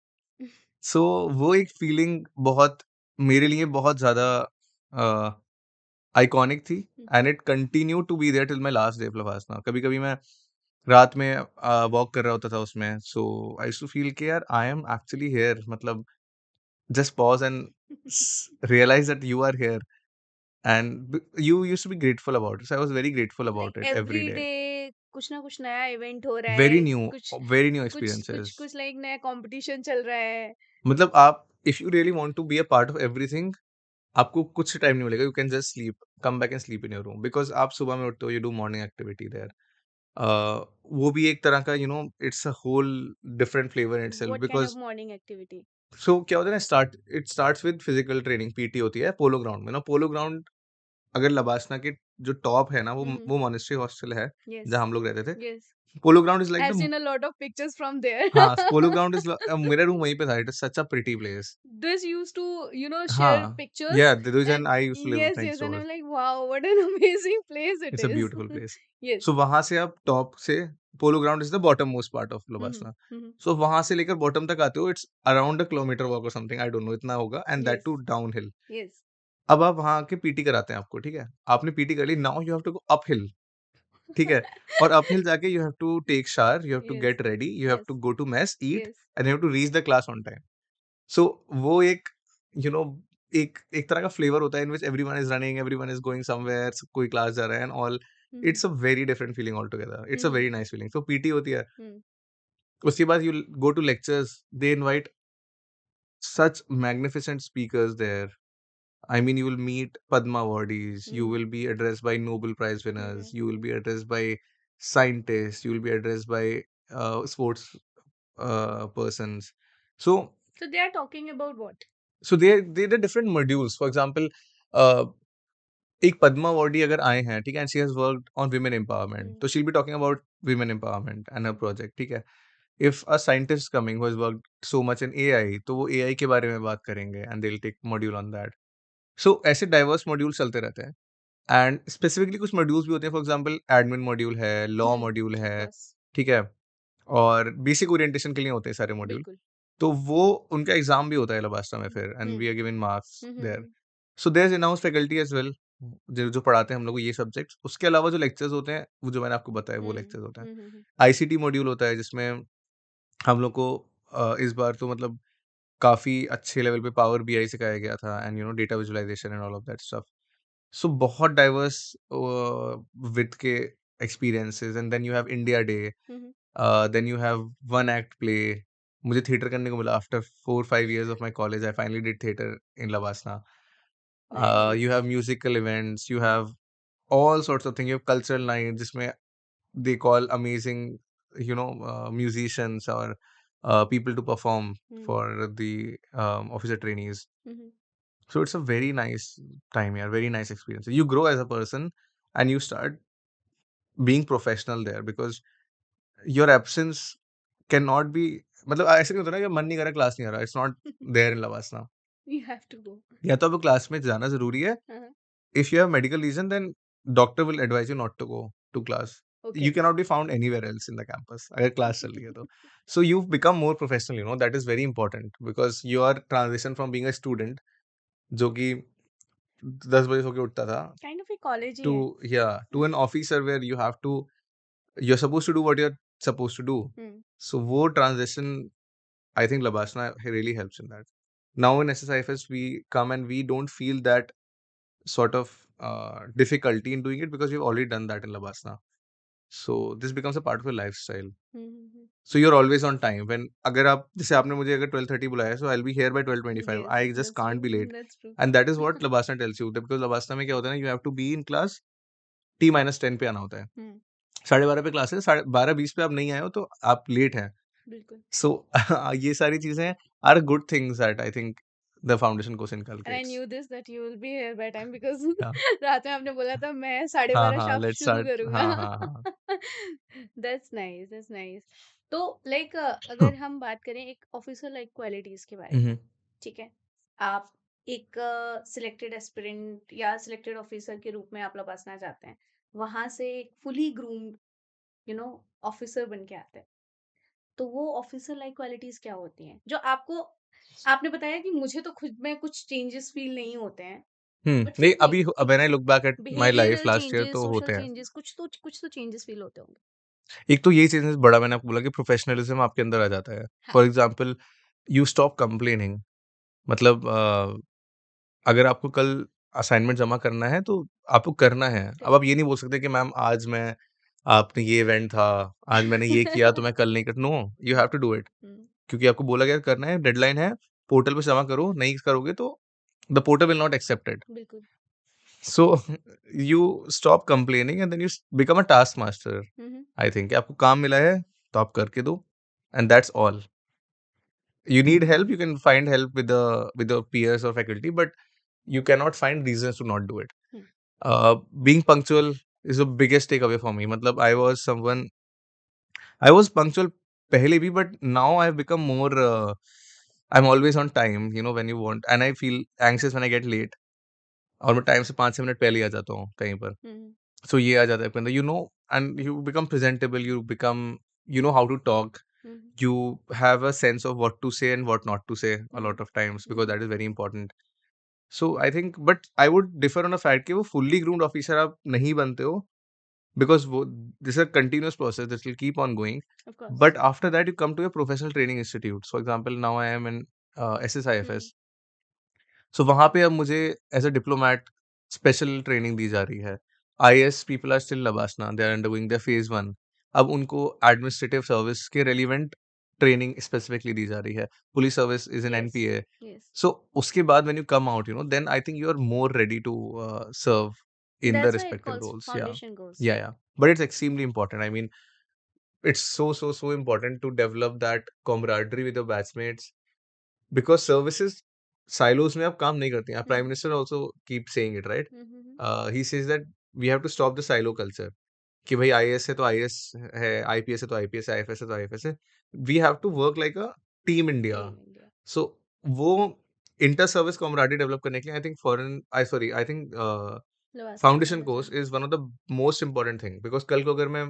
[SPEAKER 1] So वो एक फीलिंग बहुत, मेरे लिए बहुत ज़्यादा अ, आइकॉनिक थी
[SPEAKER 2] hmm.
[SPEAKER 1] And it continue to be there till my last day of LBSNAA. कभी-कभी मैं रात में वॉक कर रहा होता था उसमें, सो आई यूज्ड टू फील कि यार आई एम एक्चुअली हियर, मतलब just pause and realize that you are here, and you used to be grateful about it, so I was very grateful
[SPEAKER 2] like
[SPEAKER 1] about it every
[SPEAKER 2] every
[SPEAKER 1] day.
[SPEAKER 2] Day कुछ ना कुछ नया event हो रहा
[SPEAKER 1] Very
[SPEAKER 2] है,
[SPEAKER 1] new,
[SPEAKER 2] कुछ
[SPEAKER 1] very new
[SPEAKER 2] कुछ कुछ
[SPEAKER 1] experiences.
[SPEAKER 2] कुछ लाइक नया कंपटीशन चल रहा है।
[SPEAKER 1] मतलब आप, if you really want to be a part of everything, आपको कुछ टाइम नहीं मिलेगा, you can just sleep, come back and sleep in your room, because आप सुबह में उठते हो, you do morning activity there. वो भी एक तरह का, it's a whole different flavor in itself,
[SPEAKER 2] what kind of
[SPEAKER 1] because
[SPEAKER 2] morning activity?
[SPEAKER 1] क्या होता है ना, it starts with physical training, PT होती है पोलो ग्राउंड में ना। पोलो ग्राउंड अगर लबासना के जो टॉप है ना,
[SPEAKER 2] हुँ, हुँ।
[SPEAKER 1] वो मोनेस्ट्री हॉस्टल है,
[SPEAKER 2] यस,
[SPEAKER 1] जहाँ हम लोग रहते थे।
[SPEAKER 2] Yes.
[SPEAKER 1] Polo ground is
[SPEAKER 2] I
[SPEAKER 1] like
[SPEAKER 2] have
[SPEAKER 1] the
[SPEAKER 2] seen a lot of pictures from there.
[SPEAKER 1] हाँ, पोलो ग्राउंड इज़ मेरा रूम वहीं पे था, it is such a pretty place.
[SPEAKER 2] This used to, share
[SPEAKER 1] हाँ,
[SPEAKER 2] pictures
[SPEAKER 1] या Diluj
[SPEAKER 2] and
[SPEAKER 1] I used to live
[SPEAKER 2] yes,
[SPEAKER 1] next
[SPEAKER 2] yes, and
[SPEAKER 1] door.
[SPEAKER 2] I'm like, wow, what an amazing place it
[SPEAKER 1] it's a
[SPEAKER 2] is.
[SPEAKER 1] Beautiful place.
[SPEAKER 2] Yes.
[SPEAKER 1] So वहाँ से आप top से, polo ground is the bottom most part of
[SPEAKER 2] Mm-hmm.
[SPEAKER 1] LBSNAA.
[SPEAKER 2] Mm-hmm.
[SPEAKER 1] So वहाँ से लेकर bottom तक आते हो, it's around a kilometer walk और समथिंग, आई डोंट नो इतना होगा, and that
[SPEAKER 2] Yes.
[SPEAKER 1] To downhill.
[SPEAKER 2] Yes.
[SPEAKER 1] अब आप वहाँ आके पीटी कराते हैं आपको, ठीक है? आपने पीटी कर ली, now you have to go uphill, ठीक है? और अपहिल जाके you have to take shower, you have to
[SPEAKER 2] Yes.
[SPEAKER 1] Get ready, you have
[SPEAKER 2] Yes.
[SPEAKER 1] To go to mess, eat
[SPEAKER 2] Yes.
[SPEAKER 1] And you have to reach the class on time. So वो एक, you know एक एक तरह का flavour होता है in which everyone is running, everyone is going somewhere, कोई class जा रहा है and all.
[SPEAKER 2] Mm-hmm.
[SPEAKER 1] It's a very different feeling altogether, it's a
[SPEAKER 2] Mm-hmm.
[SPEAKER 1] Very nice feeling. So PT होती है,
[SPEAKER 2] Mm-hmm.
[SPEAKER 1] उसके बाद you go to lectures, they invite such magnificent speakers there. I mean, you will meet Padma awardees, you will be addressed by Nobel Prize winners,
[SPEAKER 2] Mm-hmm.
[SPEAKER 1] you will be addressed by scientists, you will be addressed by sports persons. So,
[SPEAKER 2] So they are talking about what?
[SPEAKER 1] they the different modules. For example, uh, एक Padma awardee अगर आए हैं, ठीक है, and she has worked on women empowerment,
[SPEAKER 2] Mm-hmm.
[SPEAKER 1] तो she will be talking about women empowerment and her project, ठीक है। If a scientist coming who has worked so much in AI, तो वो एआई के बारे में बात करेंगे and they will take module on that. So ऐसे डाइवर्स मॉड्यूल चलते रहते हैं, एंड स्पेसिफिकली कुछ मॉड्यूल्स भी होते हैं, फॉर एग्जांपल एडमिन मॉड्यूल है, लॉ मॉड्यूल
[SPEAKER 2] Of
[SPEAKER 1] है,
[SPEAKER 2] course.
[SPEAKER 1] ठीक है, और बेसिक ओरिएंटेशन के लिए होते हैं सारे मॉड्यूल।
[SPEAKER 2] बिल्कुल।
[SPEAKER 1] तो वो उनका एग्जाम भी होता है लबास्टा में फिर, and
[SPEAKER 2] hmm.
[SPEAKER 1] We are given marks there.
[SPEAKER 2] Hmm.
[SPEAKER 1] So there is in house faculty as well, जो जो पढ़ाते हैं हम लोग को ये सब्जेक्ट्स। उसके अलावा जो लेक्चर्स होते हैं, वो जो मैंने आपको बताया वो
[SPEAKER 2] हम्म।
[SPEAKER 1] लेक्चर्स होते हैं।
[SPEAKER 2] हम्म।
[SPEAKER 1] आईसीटी मॉड्यूल होता है, जिसमें हम लोग को इस बार तो मतलब काफ़ी अच्छे लेवल पे पावर बीआई सिखाया गया था, and data visualisation and all of that stuff. So बहुत डाइवर्स विथ के experiences, and then you have India day,
[SPEAKER 2] hmm.
[SPEAKER 1] Then you have one act play. मुझे थिएटर करने को मिला after 4-5 years of my college, I finally did theatre in LBSNAA. You
[SPEAKER 2] Nice.
[SPEAKER 1] have musical events, you have all sorts of things, you have cultural night जिसमें they call amazing, musicians or people to perform
[SPEAKER 2] hmm.
[SPEAKER 1] for the officer trainees.
[SPEAKER 2] Hmm.
[SPEAKER 1] So it's a very nice time here, very nice experience. You grow as a person and you start being professional there, because your absence cannot be, मतलब ऐसे नहीं होता ना कि मन नहीं कर रहा, क्लास नहीं आ रहा, it's not there in LBSNAA.
[SPEAKER 2] You have to go.
[SPEAKER 1] या तो आपको क्लास में जाना जरूरी है,
[SPEAKER 2] Uh-huh.
[SPEAKER 1] if you have medical reason, then doctor will advise you not to go to class. You
[SPEAKER 2] Okay.
[SPEAKER 1] cannot be found anywhere else in the campus अगर class चल रही है तो। So you've become more professional, that is very important, because your transition from being a student जो कि 10 बजे सो के उठता था,
[SPEAKER 2] Kind of a college he
[SPEAKER 1] to
[SPEAKER 2] है।
[SPEAKER 1] yeah, to an officer where you're supposed to do what you're supposed to do.
[SPEAKER 2] Hmm.
[SPEAKER 1] So वो transition, I think Labasna really helps in that. Now in SSIFS we come and we don't feel that sort of difficulty in doing it, because we've already done that in Labasna. So this becomes a part of your lifestyle.
[SPEAKER 2] Hmm, hmm, hmm.
[SPEAKER 1] So you are always on time when अगर आप जैसे आपने मुझे अगर 12:30 बुलाया, so I will be here by 12:25.
[SPEAKER 2] Yes,
[SPEAKER 1] I just
[SPEAKER 2] that's true,
[SPEAKER 1] can't be late.
[SPEAKER 2] That's true.
[SPEAKER 1] And that is what LBSNAA tells you, because LBSNAA में क्या होता है ना, you have to be in class T-10 पे आना होता है.
[SPEAKER 2] हुँ,
[SPEAKER 1] 12:30 पे क्लास है, साढ़े 12:20 पे आप नहीं आए हो तो आप लेट हैं.
[SPEAKER 2] बिल्कुल।
[SPEAKER 1] सो ये सारी चीज़ें are good things that I think the foundation course
[SPEAKER 2] and I
[SPEAKER 1] inculcates.
[SPEAKER 2] New this that you will be here by time because
[SPEAKER 1] या
[SPEAKER 2] रात में आपने बोला था मैं साढ़े
[SPEAKER 1] हाँ,
[SPEAKER 2] 12
[SPEAKER 1] हाँ,
[SPEAKER 2] शार्प
[SPEAKER 1] लेट्स
[SPEAKER 2] शुरू
[SPEAKER 1] स्टार्ट.
[SPEAKER 2] करूँगा।
[SPEAKER 1] हाँ, हाँ, हाँ.
[SPEAKER 2] That's nice, that's nice. तो लाइक अगर हम बात करें एक ऑफिसर लाइक क्वालिटीज़ के बारे
[SPEAKER 1] हुँ,
[SPEAKER 2] में,
[SPEAKER 1] हुँ.
[SPEAKER 2] ठीक है? आप एक सिलेक्टेड एस्पिरेंट या सिलेक्टेड ऑफिसर के रूप में आप लबासना जाते हैं। वहाँ से एक fully groomed you know officer बन के आते हैं। तो वो ऑफिसर लाइक क्वालिटीज़ क्या होती हैं? जो आपको आपने बताया कि मुझे तो खुद में कुछ चेंजेस फ़ील नहीं होते हैं,
[SPEAKER 1] हुँ,
[SPEAKER 2] बट
[SPEAKER 1] नहीं
[SPEAKER 2] फिर भी
[SPEAKER 1] अभी
[SPEAKER 2] एक
[SPEAKER 1] when I look back at my life
[SPEAKER 2] behavioural
[SPEAKER 1] last year
[SPEAKER 2] changes,
[SPEAKER 1] तो
[SPEAKER 2] सोशल
[SPEAKER 1] होते हैं.
[SPEAKER 2] चेंजेस कुछ तो चेंजेस फ़ील होते होंगे।
[SPEAKER 1] एक तो ये चीज़ें बड़ा मैंने आपको बोला कि प्रोफेशनलिज़्म आपके अंदर आ जाता है.
[SPEAKER 2] हाँ,
[SPEAKER 1] for example you stop complaining. मतलब अगर आपको कल असाइनमेंट जमा करना है तो आपको करना है. अब आप
[SPEAKER 2] करेक्ट।
[SPEAKER 1] ये नहीं बोल सकते कि मैम आज मैं आपने ये इवेंट था, आज मैंने ये किया तो मैं कल नहीं कर no, you
[SPEAKER 2] hmm,
[SPEAKER 1] have to do it.
[SPEAKER 2] Hmm,
[SPEAKER 1] क्योंकि आपको बोला गया करना है, डेडलाइन है, पोर्टल पे जमा करो, नहीं करोगे तो the portal will not accept it.
[SPEAKER 2] बिल्कुल।
[SPEAKER 1] So you stop complaining and then you become a task master.
[SPEAKER 2] Hmm, hmm,
[SPEAKER 1] I think आपको काम मिला है तो आप करके दो and that's all. You need help, you can find help with the peers or faculty, but you cannot find reasons to not do it.
[SPEAKER 2] Hmm,
[SPEAKER 1] Being punctual is the biggest takeaway for me. मतलब I was punctual पहले भी, but now I've become more. I'm always on time. You know when you want, and I feel anxious when I get late. और मैं time से 5-6 minute पहले ही आ जाता हूँ कहीं पर.
[SPEAKER 2] हुँ,
[SPEAKER 1] So ये आ जाता है अपने अंदर. And you become presentable. You know how to talk.
[SPEAKER 2] Hmm,
[SPEAKER 1] You have a sense of what to say and what not to say a
[SPEAKER 2] hmm,
[SPEAKER 1] lot of times
[SPEAKER 2] hmm,
[SPEAKER 1] because
[SPEAKER 2] hmm,
[SPEAKER 1] that is very important. So I think, but I would differ on the fact कि वो fully groomed officer आप नहीं बनते हो because वो this is a continuous process that will keep on going.
[SPEAKER 2] Of course.
[SPEAKER 1] But after that, you come to a professional training institute. For example, now I am in
[SPEAKER 2] हुँ,
[SPEAKER 1] SSIFS. So वहाँ पे अब मुझे as a diplomat special training दी जा रही है. IAS people are still LBSNAA, they are undergoing their phase 1. अब उनको एडमिनिस्ट्रेटिव सर्विस के रिलेवेंट ट्रेनिंग स्पेसिफिकली दी जा रही है. Police service is in
[SPEAKER 2] yes,
[SPEAKER 1] NPA.
[SPEAKER 2] Yes.
[SPEAKER 1] So उसके बाद when you come out, then I think you are more ready to serve in the
[SPEAKER 2] that's why it
[SPEAKER 1] respective
[SPEAKER 2] calls
[SPEAKER 1] roles. Yeah,
[SPEAKER 2] foundation course.
[SPEAKER 1] Yeah. But it's extremely important. I mean, it's so important to develop that camaraderie with your batchmates. Because services silos में आप काम नहीं करते हैं.
[SPEAKER 2] हुँ,
[SPEAKER 1] Prime Minister also keep saying it, right?
[SPEAKER 2] Hmm, hmm, hmm,
[SPEAKER 1] He says that we have to stop the silo culture. कि भाई IAS है तो आईएएस है, आईपीएस है तो आईपीएस है, आईएफएस है तो आईएफएस है. We have to work like a team India.
[SPEAKER 2] Team India.
[SPEAKER 1] So वो इंटर सर्विस camaraderie डेवलप करने के लिए I think
[SPEAKER 2] लवासना
[SPEAKER 1] foundation course
[SPEAKER 2] foundation.
[SPEAKER 1] Is one of the most important thing. Because कल को अगर मैं,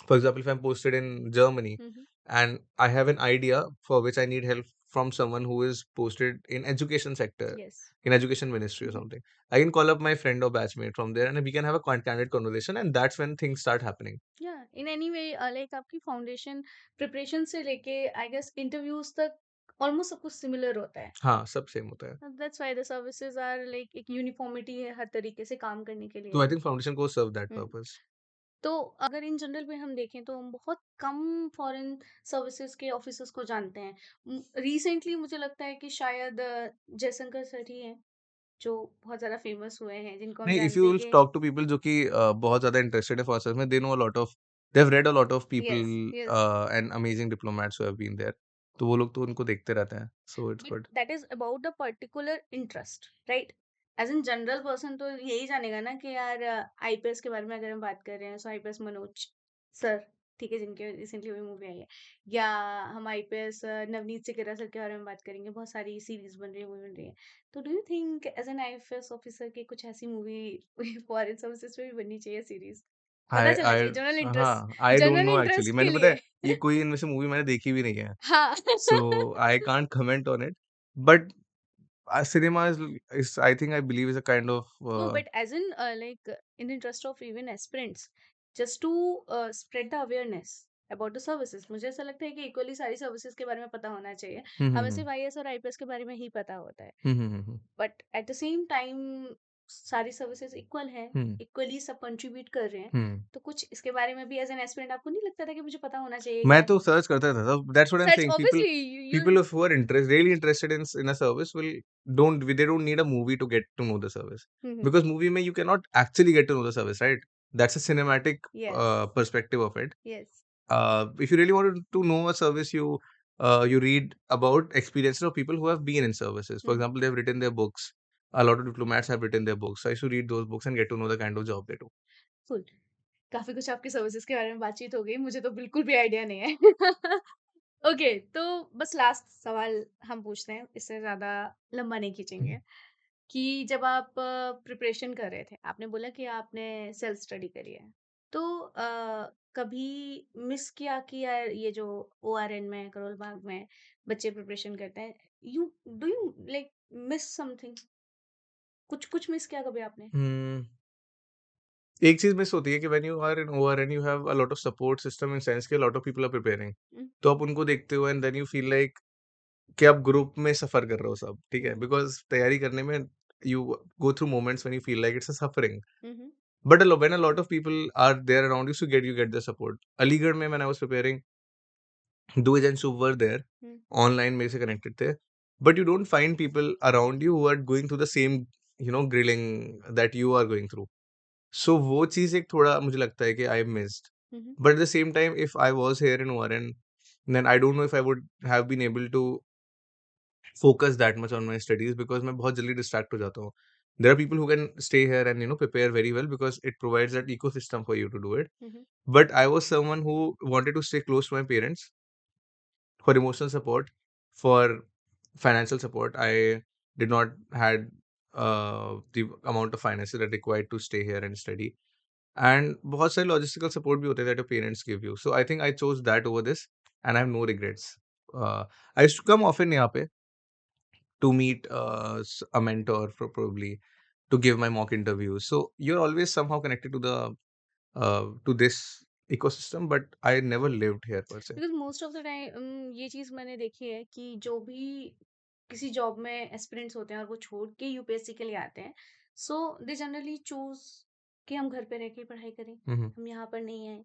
[SPEAKER 1] for example, if I'm posted in Germany
[SPEAKER 2] hmm, hmm,
[SPEAKER 1] and I have an idea for which I need help from someone who is posted in education sector,
[SPEAKER 2] yes.
[SPEAKER 1] in education ministry
[SPEAKER 2] hmm,
[SPEAKER 1] or
[SPEAKER 2] hmm.
[SPEAKER 1] something, I can call up my friend or batchmate from there and we can have a candid conversation, and that's when things start happening.
[SPEAKER 2] या in any way like आपकी foundation preparation से लेके I guess interviews तक almost सब कुछ similar होता है।
[SPEAKER 1] हाँ, सब सेम होता है.
[SPEAKER 2] That's why the services are like एक यूनिफॉर्मिटी है हर तरीके से काम करने के
[SPEAKER 1] So
[SPEAKER 2] लिए।
[SPEAKER 1] I think foundation course serve that
[SPEAKER 2] hmm,
[SPEAKER 1] purpose.
[SPEAKER 2] तो अगर इन जनरल में हम देखें तो हम बहुत कम फॉरेन सर्विसेज के ऑफिसर्स को जानते हैं। रिसेंटली मुझे लगता है कि शायद जयशंकर सर ही हैं जो बहुत ज़्यादा फेमस हुए हैं जिनको हम
[SPEAKER 1] नहीं, if
[SPEAKER 2] जानते
[SPEAKER 1] you
[SPEAKER 2] हैं
[SPEAKER 1] will
[SPEAKER 2] कि
[SPEAKER 1] talk to people जो कि बहुत ज़्यादा interested है process में, they have read a lot of people
[SPEAKER 2] yes, yes.
[SPEAKER 1] and amazing diplomats who have been there. तो वो लोग तो उनको देखते रहते हैं. So it's
[SPEAKER 2] but
[SPEAKER 1] good.
[SPEAKER 2] That is about the particular interest, right? As in general person तो यही जानेगा ना कि यार आईपीएस के बारे में अगर हम बात कर रहे हैं सो आईपीएस मनोज सर, ठीक है, जिनके रिसेंटली हुई मूवी आई है, या हम आईपीएस नवनीत सिकरा सर के बारे में बात करेंगे, बहुत सारी सीरीज बन रही है, मूवी बन रही है। तो do you think as an IPS officer की कुछ ऐसी मूवी फॉरेन सर्विसेज में भी बननी चाहिए सीरीज? पता
[SPEAKER 1] आई
[SPEAKER 2] चलना
[SPEAKER 1] आई
[SPEAKER 2] चाहिए जनरल इंटरेस्ट,
[SPEAKER 1] हाँ, I don't
[SPEAKER 2] general
[SPEAKER 1] know actually.
[SPEAKER 2] Interest के
[SPEAKER 1] मैंने पता है
[SPEAKER 2] लिए।
[SPEAKER 1] ये कोई इनमें से मूवी मैंने देखी भी नहीं है.
[SPEAKER 2] हाँ।
[SPEAKER 1] So I can't comment on it. But cinema is I think I believe is a kind of
[SPEAKER 2] No, but as in, like, in the interest of even aspirants, just to spread the awareness about the services, मुझे ऐसा लगता है कि equally सारी services के बारे में पता होना चाहिए।
[SPEAKER 1] हम्म
[SPEAKER 2] हमें
[SPEAKER 1] हम्म
[SPEAKER 2] सिर्फ आईएएस और आईपीएस के बारे में ही पता होता है,
[SPEAKER 1] hmm hmm hmm
[SPEAKER 2] but at the same time सारी सर्विसेज इक्वल हैं,
[SPEAKER 1] हुँ,
[SPEAKER 2] इक्वली सब कंट्रीब्यूट कर रहे हैं,
[SPEAKER 1] हुँ।
[SPEAKER 2] तो कुछ इसके बारे में भी एज़ एन एस्पिरेंट आपको नहीं लगता था कि मुझे पता होना चाहिए
[SPEAKER 1] मैं
[SPEAKER 2] क्या?
[SPEAKER 1] तो सर्च करता था, so that's what I'm
[SPEAKER 2] search
[SPEAKER 1] saying. People
[SPEAKER 2] obviously you
[SPEAKER 1] people who are really interested in a service will don't they don't need a movie to get to know the service.
[SPEAKER 2] Hmm, hmm.
[SPEAKER 1] Because movie में you cannot actually get to know the service, right? That's a cinematic
[SPEAKER 2] yes,
[SPEAKER 1] perspective of it.
[SPEAKER 2] Yes.
[SPEAKER 1] If you really wanted to know a service, you read about experiences of people who have been in services.
[SPEAKER 2] Hmm,
[SPEAKER 1] For
[SPEAKER 2] hmm.
[SPEAKER 1] example, they have written their books. A lot of diplomats have written their books. So I used to read those books and get to know the kind of job they do.
[SPEAKER 2] Cool. काफ़ी कुछ आपकी services के बारे में बातचीत हो गई, मुझे तो बिल्कुल भी आइडिया नहीं है। ओके, तो बस लास्ट सवाल हम पूछते हैं, इससे ज़्यादा लंबा नहीं खींचेंगे, कि जब आप प्रिपरेशन कर रहे थे, आपने बोला कि आपने सेल्फ स्टडी करी है। तो कभी मिस किया कि यार ये जो ओआरएन में, करोल बाग में बच्चे प्रिपरेशन करते हैं, do you like miss something? कुछ मिस किया कभी आपने?
[SPEAKER 1] Hmm. एक चीज़ मिस होती है कि व्हेन यू आर इन ओआरएन you have a lot of support system in sense कि a lot of people are preparing.
[SPEAKER 2] Hmm,
[SPEAKER 1] तो आप उनको देखते हो and then you feel like कि आप ग्रुप में सफ़र कर रहे हो सब, ठीक है?
[SPEAKER 2] हुँ,
[SPEAKER 1] बिकॉज़ तैयारी करने में you go through moments when you feel like it's a suffering.
[SPEAKER 2] Hmm, hmm,
[SPEAKER 1] but when a lot of people are there around you get the support. Aligarh में when I was preparing, 2 agents who were there,
[SPEAKER 2] hmm,
[SPEAKER 1] online मेरे से connected थे। But you don't find people around you who are going through the same grilling that you are going through. So वो चीज़ एक थोड़ा मुझे लगता है कि I missed.
[SPEAKER 2] Hmm, hmm,
[SPEAKER 1] But at the same time, if I was here in ORN, then I don't know if I would have been able to focus that much on my studies because मैं बहुत जल्दी distract हो जाता हूँ. There are people who can stay here and prepare very well because it provides that ecosystem for you to do it.
[SPEAKER 2] Hmm, hmm,
[SPEAKER 1] But I was someone who wanted to stay close to my parents for emotional support, for financial support. I did not had the amount of finances that required to stay here and study. And बहुत सारे logistical support भी होते हैं that your parents give you so I think I chose that over this and I have no regrets I used to come often यहाँ पे to meet a mentor probably to give my mock interviews so you're always somehow connected to the to this ecosystem but I never lived here per se.
[SPEAKER 2] Because most of the time ये चीज़ मैंने देखी है कि जो भी किसी job में aspirants होते हैं और वो छोड़ के यूपीएससी के लिए आते हैं, सो दे जनरली चूज़ कि हम घर पे रह के पढ़ाई करें,
[SPEAKER 1] Mm-hmm.
[SPEAKER 2] हम यहाँ पर नहीं आए।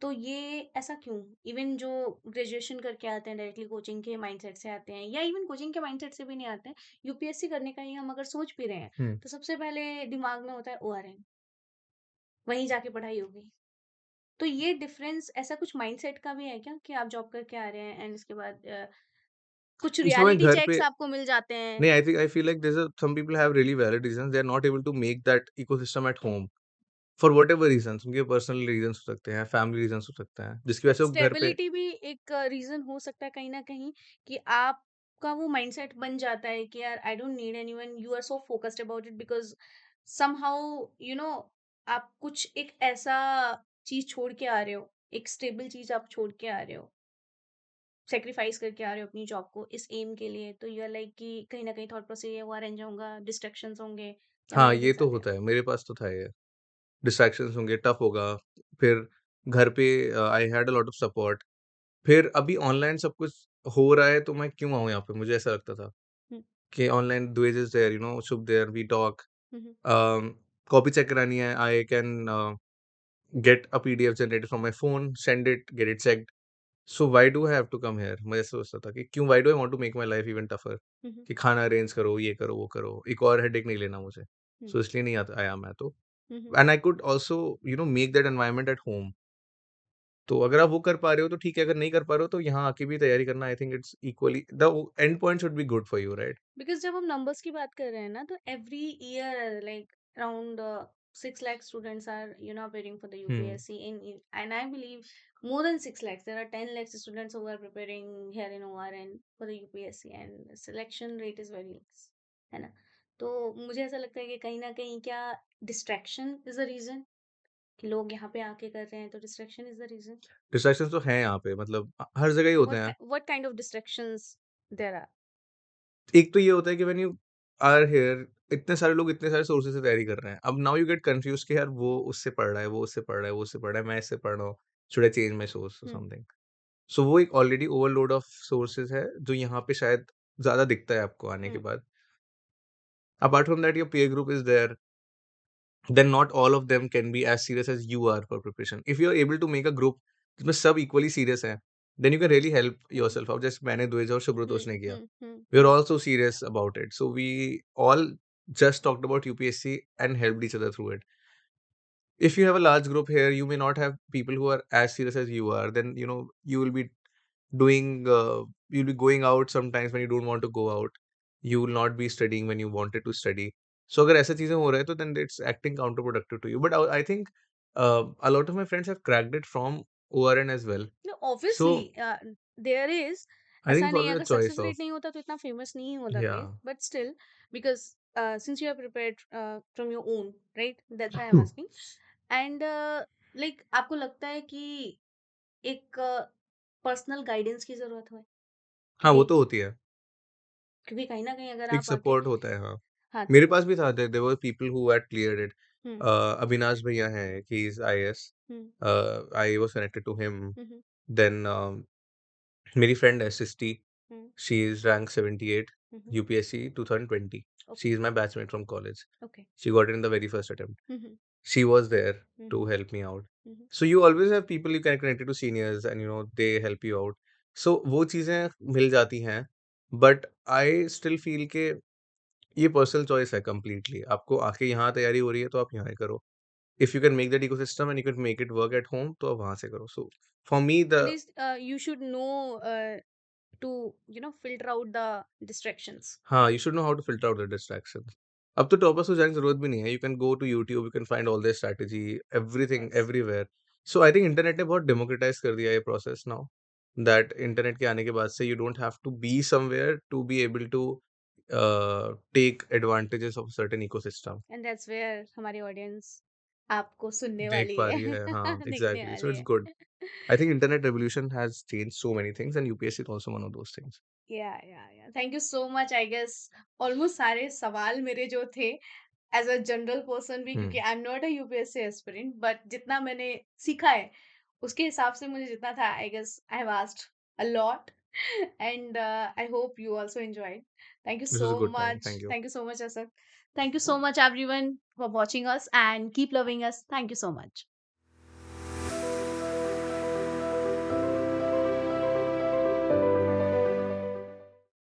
[SPEAKER 2] तो ये ऐसा क्यों? इवन जो ग्रेजुएशन करके आते हैं डायरेक्टली कोचिंग के माइंडसेट से आते हैं या इवन कोचिंग के माइंडसेट से भी नहीं आते हैं, यूपीएससी करने का ही हम अगर सोच भी रहे हैं,
[SPEAKER 1] Hmm.
[SPEAKER 2] तो सबसे पहले दिमाग में होता है ओआरएन, वहीं जाके पढ़ाई होगी। तो ये डिफरेंस ऐसा कुछ माइंडसेट का भी है क्या कि आप जॉब करके आ रहे हैं एंड इसके बाद कुछ
[SPEAKER 1] इस समय
[SPEAKER 2] रियलिटी
[SPEAKER 1] घर
[SPEAKER 2] चेक्स
[SPEAKER 1] पे
[SPEAKER 2] आपको मिल जाते हैं?
[SPEAKER 1] नहीं I feel like there's a some people have really valid reasons they are not able to make that ecosystem at home for whatever reasons उनके पर्सनल रीजंस हो सकते हैं फैमिली रीजंस हो सकते हैं जिसकी वजह से वो घर पे
[SPEAKER 2] स्टेबिलिटी भी एक रीजन हो सकता है कहीं ना कहीं कि आपका वो माइंडसेट बन जाता है कि यार I don't need anyone, you are so focused about it because somehow you know आप कुछ एक ऐसा चीज छोड़ के आ रहे हो, एक स्टेबल चीज आप छोड़ के आ रहे हो, सेक्रीफाइस करके आ रहे हो अपनी जॉब को इस एम के लिए, तो यू आर लाइक कि कहीं ना कहीं थॉट प्रोसेस ये वो अरेंज होगा, डिस्ट्रक्शंस होंगे या
[SPEAKER 1] हाँ
[SPEAKER 2] मेरे भी
[SPEAKER 1] ये तो
[SPEAKER 2] साथ है।
[SPEAKER 1] होता है मेरे पास तो था ये डिस्ट्रैक्शंस होंगे, टफ होगा। फिर घर पे I had a lot of support. फिर अभी ऑनलाइन सब कुछ हो रहा है तो मैं क्यों आऊँ यहाँ पे? मुझे ऐसा लगता था
[SPEAKER 2] हम्म,
[SPEAKER 1] कि ऑनलाइन द्वेज is there, Shubh there, we talk.
[SPEAKER 2] Hmm,
[SPEAKER 1] copy check करानी है, I can get a PDF generated from my phone, send it, get it checked. So why do I have to come here? मैं ऐसा सोचता था कि क्यों why do I want to make my life even tougher
[SPEAKER 2] hmm,
[SPEAKER 1] कि खाना arrange करो, ये करो, वो करो, एक और हेडेक नहीं लेना मुझे।
[SPEAKER 2] हम्म,
[SPEAKER 1] सो इसलिए नहीं आता आया मैं तो।
[SPEAKER 2] Hmm,
[SPEAKER 1] and I could also make that environment at home. तो अगर आप वो कर पा रहे हो तो ठीक है, अगर नहीं कर पा रहे हो तो यहाँ आके भी तैयारी करना I think it's equally the end point should be good for you, right?
[SPEAKER 2] Because जब हम नंबर्स की बात कर रहे हैं ना, तो every year like around 6 lakh students are appearing for the
[SPEAKER 1] hmm.
[SPEAKER 2] UPSC and I believe more than 6 lakhs, there are 10 lakhs students who are preparing here in ORN for the UPSC and selection rate is very less, है ना? तो मुझे ऐसा लगता है कि कहीं ना कहीं क्या डिस्ट्रैक्शन इज द रीजन कि लोग यहाँ पे आके कर रहे हैं, तो distraction is the reason.
[SPEAKER 1] Distractions तो हैं यहाँ पे, मतलब हर जगह ही होते हैं।
[SPEAKER 2] What kind of distractions there are?
[SPEAKER 1] एक तो ये होता है कि व्हेन यू आर हियर इतने सारे लोग इतने सारे सोर्सेज़ से तैयारी कर रहे हैं। अब नाउ यू गेट कन्फ्यूज़्ड कि यार वो उससे पढ़ रहा है, वो उससे पढ़ रहा है, वो उससे पढ़ रहा है, मैं इससे पढ़ रहा हूँ। Should I change my source और
[SPEAKER 2] हम्म,
[SPEAKER 1] समथिंग? सो वो एक ऑलरेडी ओवरलोड ऑफ सोर्सेज़ है जो यहाँ पे शायद ज़्यादा दिखता है आपको आने के
[SPEAKER 2] हम्म,
[SPEAKER 1] बाद। Apart from that your peer group is there. then not all of them can be as serious as you are for preparation. If you're able to make a group जिसमें सब equally serious हैं, then you can really help
[SPEAKER 2] hmm,
[SPEAKER 1] yourself out. जैसे मैंने द्विज और
[SPEAKER 2] हुँ,
[SPEAKER 1] शुभ्रतोष ने किया.
[SPEAKER 2] हुँ, हुँ,
[SPEAKER 1] We are
[SPEAKER 2] hmm.
[SPEAKER 1] also serious about it. So we all just talked about UPSC and helped each other through it. If you have a large group here, you may not have people who are as serious as you are. Then you will be doing you'll be going out sometimes when you don't want to go out. You will not be studying when you wanted to study. So अगर ऐसा चीजें हो रहा है तो then it's acting counterproductive to you. But I think a lot of my friends have cracked it from ORN as well.
[SPEAKER 2] No,
[SPEAKER 1] So
[SPEAKER 2] obviously there is
[SPEAKER 1] I think
[SPEAKER 2] ऐसा
[SPEAKER 1] it's
[SPEAKER 2] नहीं है,
[SPEAKER 1] always a
[SPEAKER 2] अगर
[SPEAKER 1] choice
[SPEAKER 2] success
[SPEAKER 1] of
[SPEAKER 2] rate नहीं होता तो इतना famous नहीं होता थे,
[SPEAKER 1] yeah.
[SPEAKER 2] But still because since you are prepared from your own, right, that's why I am asking. And like आपको लगता है कि एक पर्सनल गाइडेंस की जरूरत है,
[SPEAKER 1] हाँ, वो
[SPEAKER 2] क्योंकि
[SPEAKER 1] तो होती है.
[SPEAKER 2] क्योंकि कहीं ना कहीं अगर
[SPEAKER 1] एक
[SPEAKER 2] आप आके,
[SPEAKER 1] सपोर्ट होता है, हाँ.
[SPEAKER 2] हाँ
[SPEAKER 1] मेरे
[SPEAKER 2] तो
[SPEAKER 1] पास भी था there were people who had cleared it.
[SPEAKER 2] Hmm
[SPEAKER 1] Avinash भैया हैं, he is IAS.
[SPEAKER 2] Hmm
[SPEAKER 1] I was connected to him.
[SPEAKER 2] Hmm
[SPEAKER 1] then मेरी फ्रेंड है Srishti.
[SPEAKER 2] Hmm
[SPEAKER 1] she is rank 78
[SPEAKER 2] hmm
[SPEAKER 1] UPSC 2020. She
[SPEAKER 2] okay
[SPEAKER 1] is my batchmate from college.
[SPEAKER 2] Okay
[SPEAKER 1] She got it in the very first attempt.
[SPEAKER 2] Hmm
[SPEAKER 1] She was there to
[SPEAKER 2] hmm
[SPEAKER 1] help me out.
[SPEAKER 2] Hmm
[SPEAKER 1] So you always have people you can connect to seniors and they help you out. So वो चीज़ें मिल जाती हैं. But I still feel कि ये personal choice है completely. आपको आके यहाँ तैयारी हो रही है तो आप यहाँ ही करो. If you can make that ecosystem and you can make it work at home तो आप वहाँ से करो. So for me the
[SPEAKER 2] at least you should know to filter out the distractions.
[SPEAKER 1] हाँ, you should know how to filter out the distractions. अब तो toppers को जाने की ज़रूरत भी नहीं है. You can go to YouTube, you can find all their strategy,
[SPEAKER 2] Of
[SPEAKER 1] everything,
[SPEAKER 2] course.
[SPEAKER 1] Everywhere. So I think internet ने बहुत डेमोक्रेटाइज़ कर दिया ये प्रोसेस नाउ. दैट इंटरनेट के आने के बाद से you don't have to be somewhere to be able to take advantages of certain ecosystem.
[SPEAKER 2] And that's where हमारी audience आपको सुनने
[SPEAKER 1] देख
[SPEAKER 2] वाली
[SPEAKER 1] पा
[SPEAKER 2] है,
[SPEAKER 1] रही है. हाँ,
[SPEAKER 2] देखने
[SPEAKER 1] एग्ज़ैक्टली. सो
[SPEAKER 2] वाली
[SPEAKER 1] इट्स
[SPEAKER 2] है.
[SPEAKER 1] Good. I think internet revolution has changed so many things and UPSC is also one of those things.
[SPEAKER 2] Yeah thank you so much. I guess almost सारे सवाल मेरे जो थे एज अ जनरल पर्सन भी,
[SPEAKER 1] Hmm.
[SPEAKER 2] क्योंकि I am not a UPSC aspirant, but जितना मैंने सीखा है उसके हिसाब से मुझे जितना था, I guess I have asked a lot. And I hope you also enjoyed. Thank you
[SPEAKER 1] This
[SPEAKER 2] so
[SPEAKER 1] was a good time.
[SPEAKER 2] Much.
[SPEAKER 1] Thank you.
[SPEAKER 2] Thank you so much Asad. Thank you so much everyone for watching us and keep loving us. Thank you so much.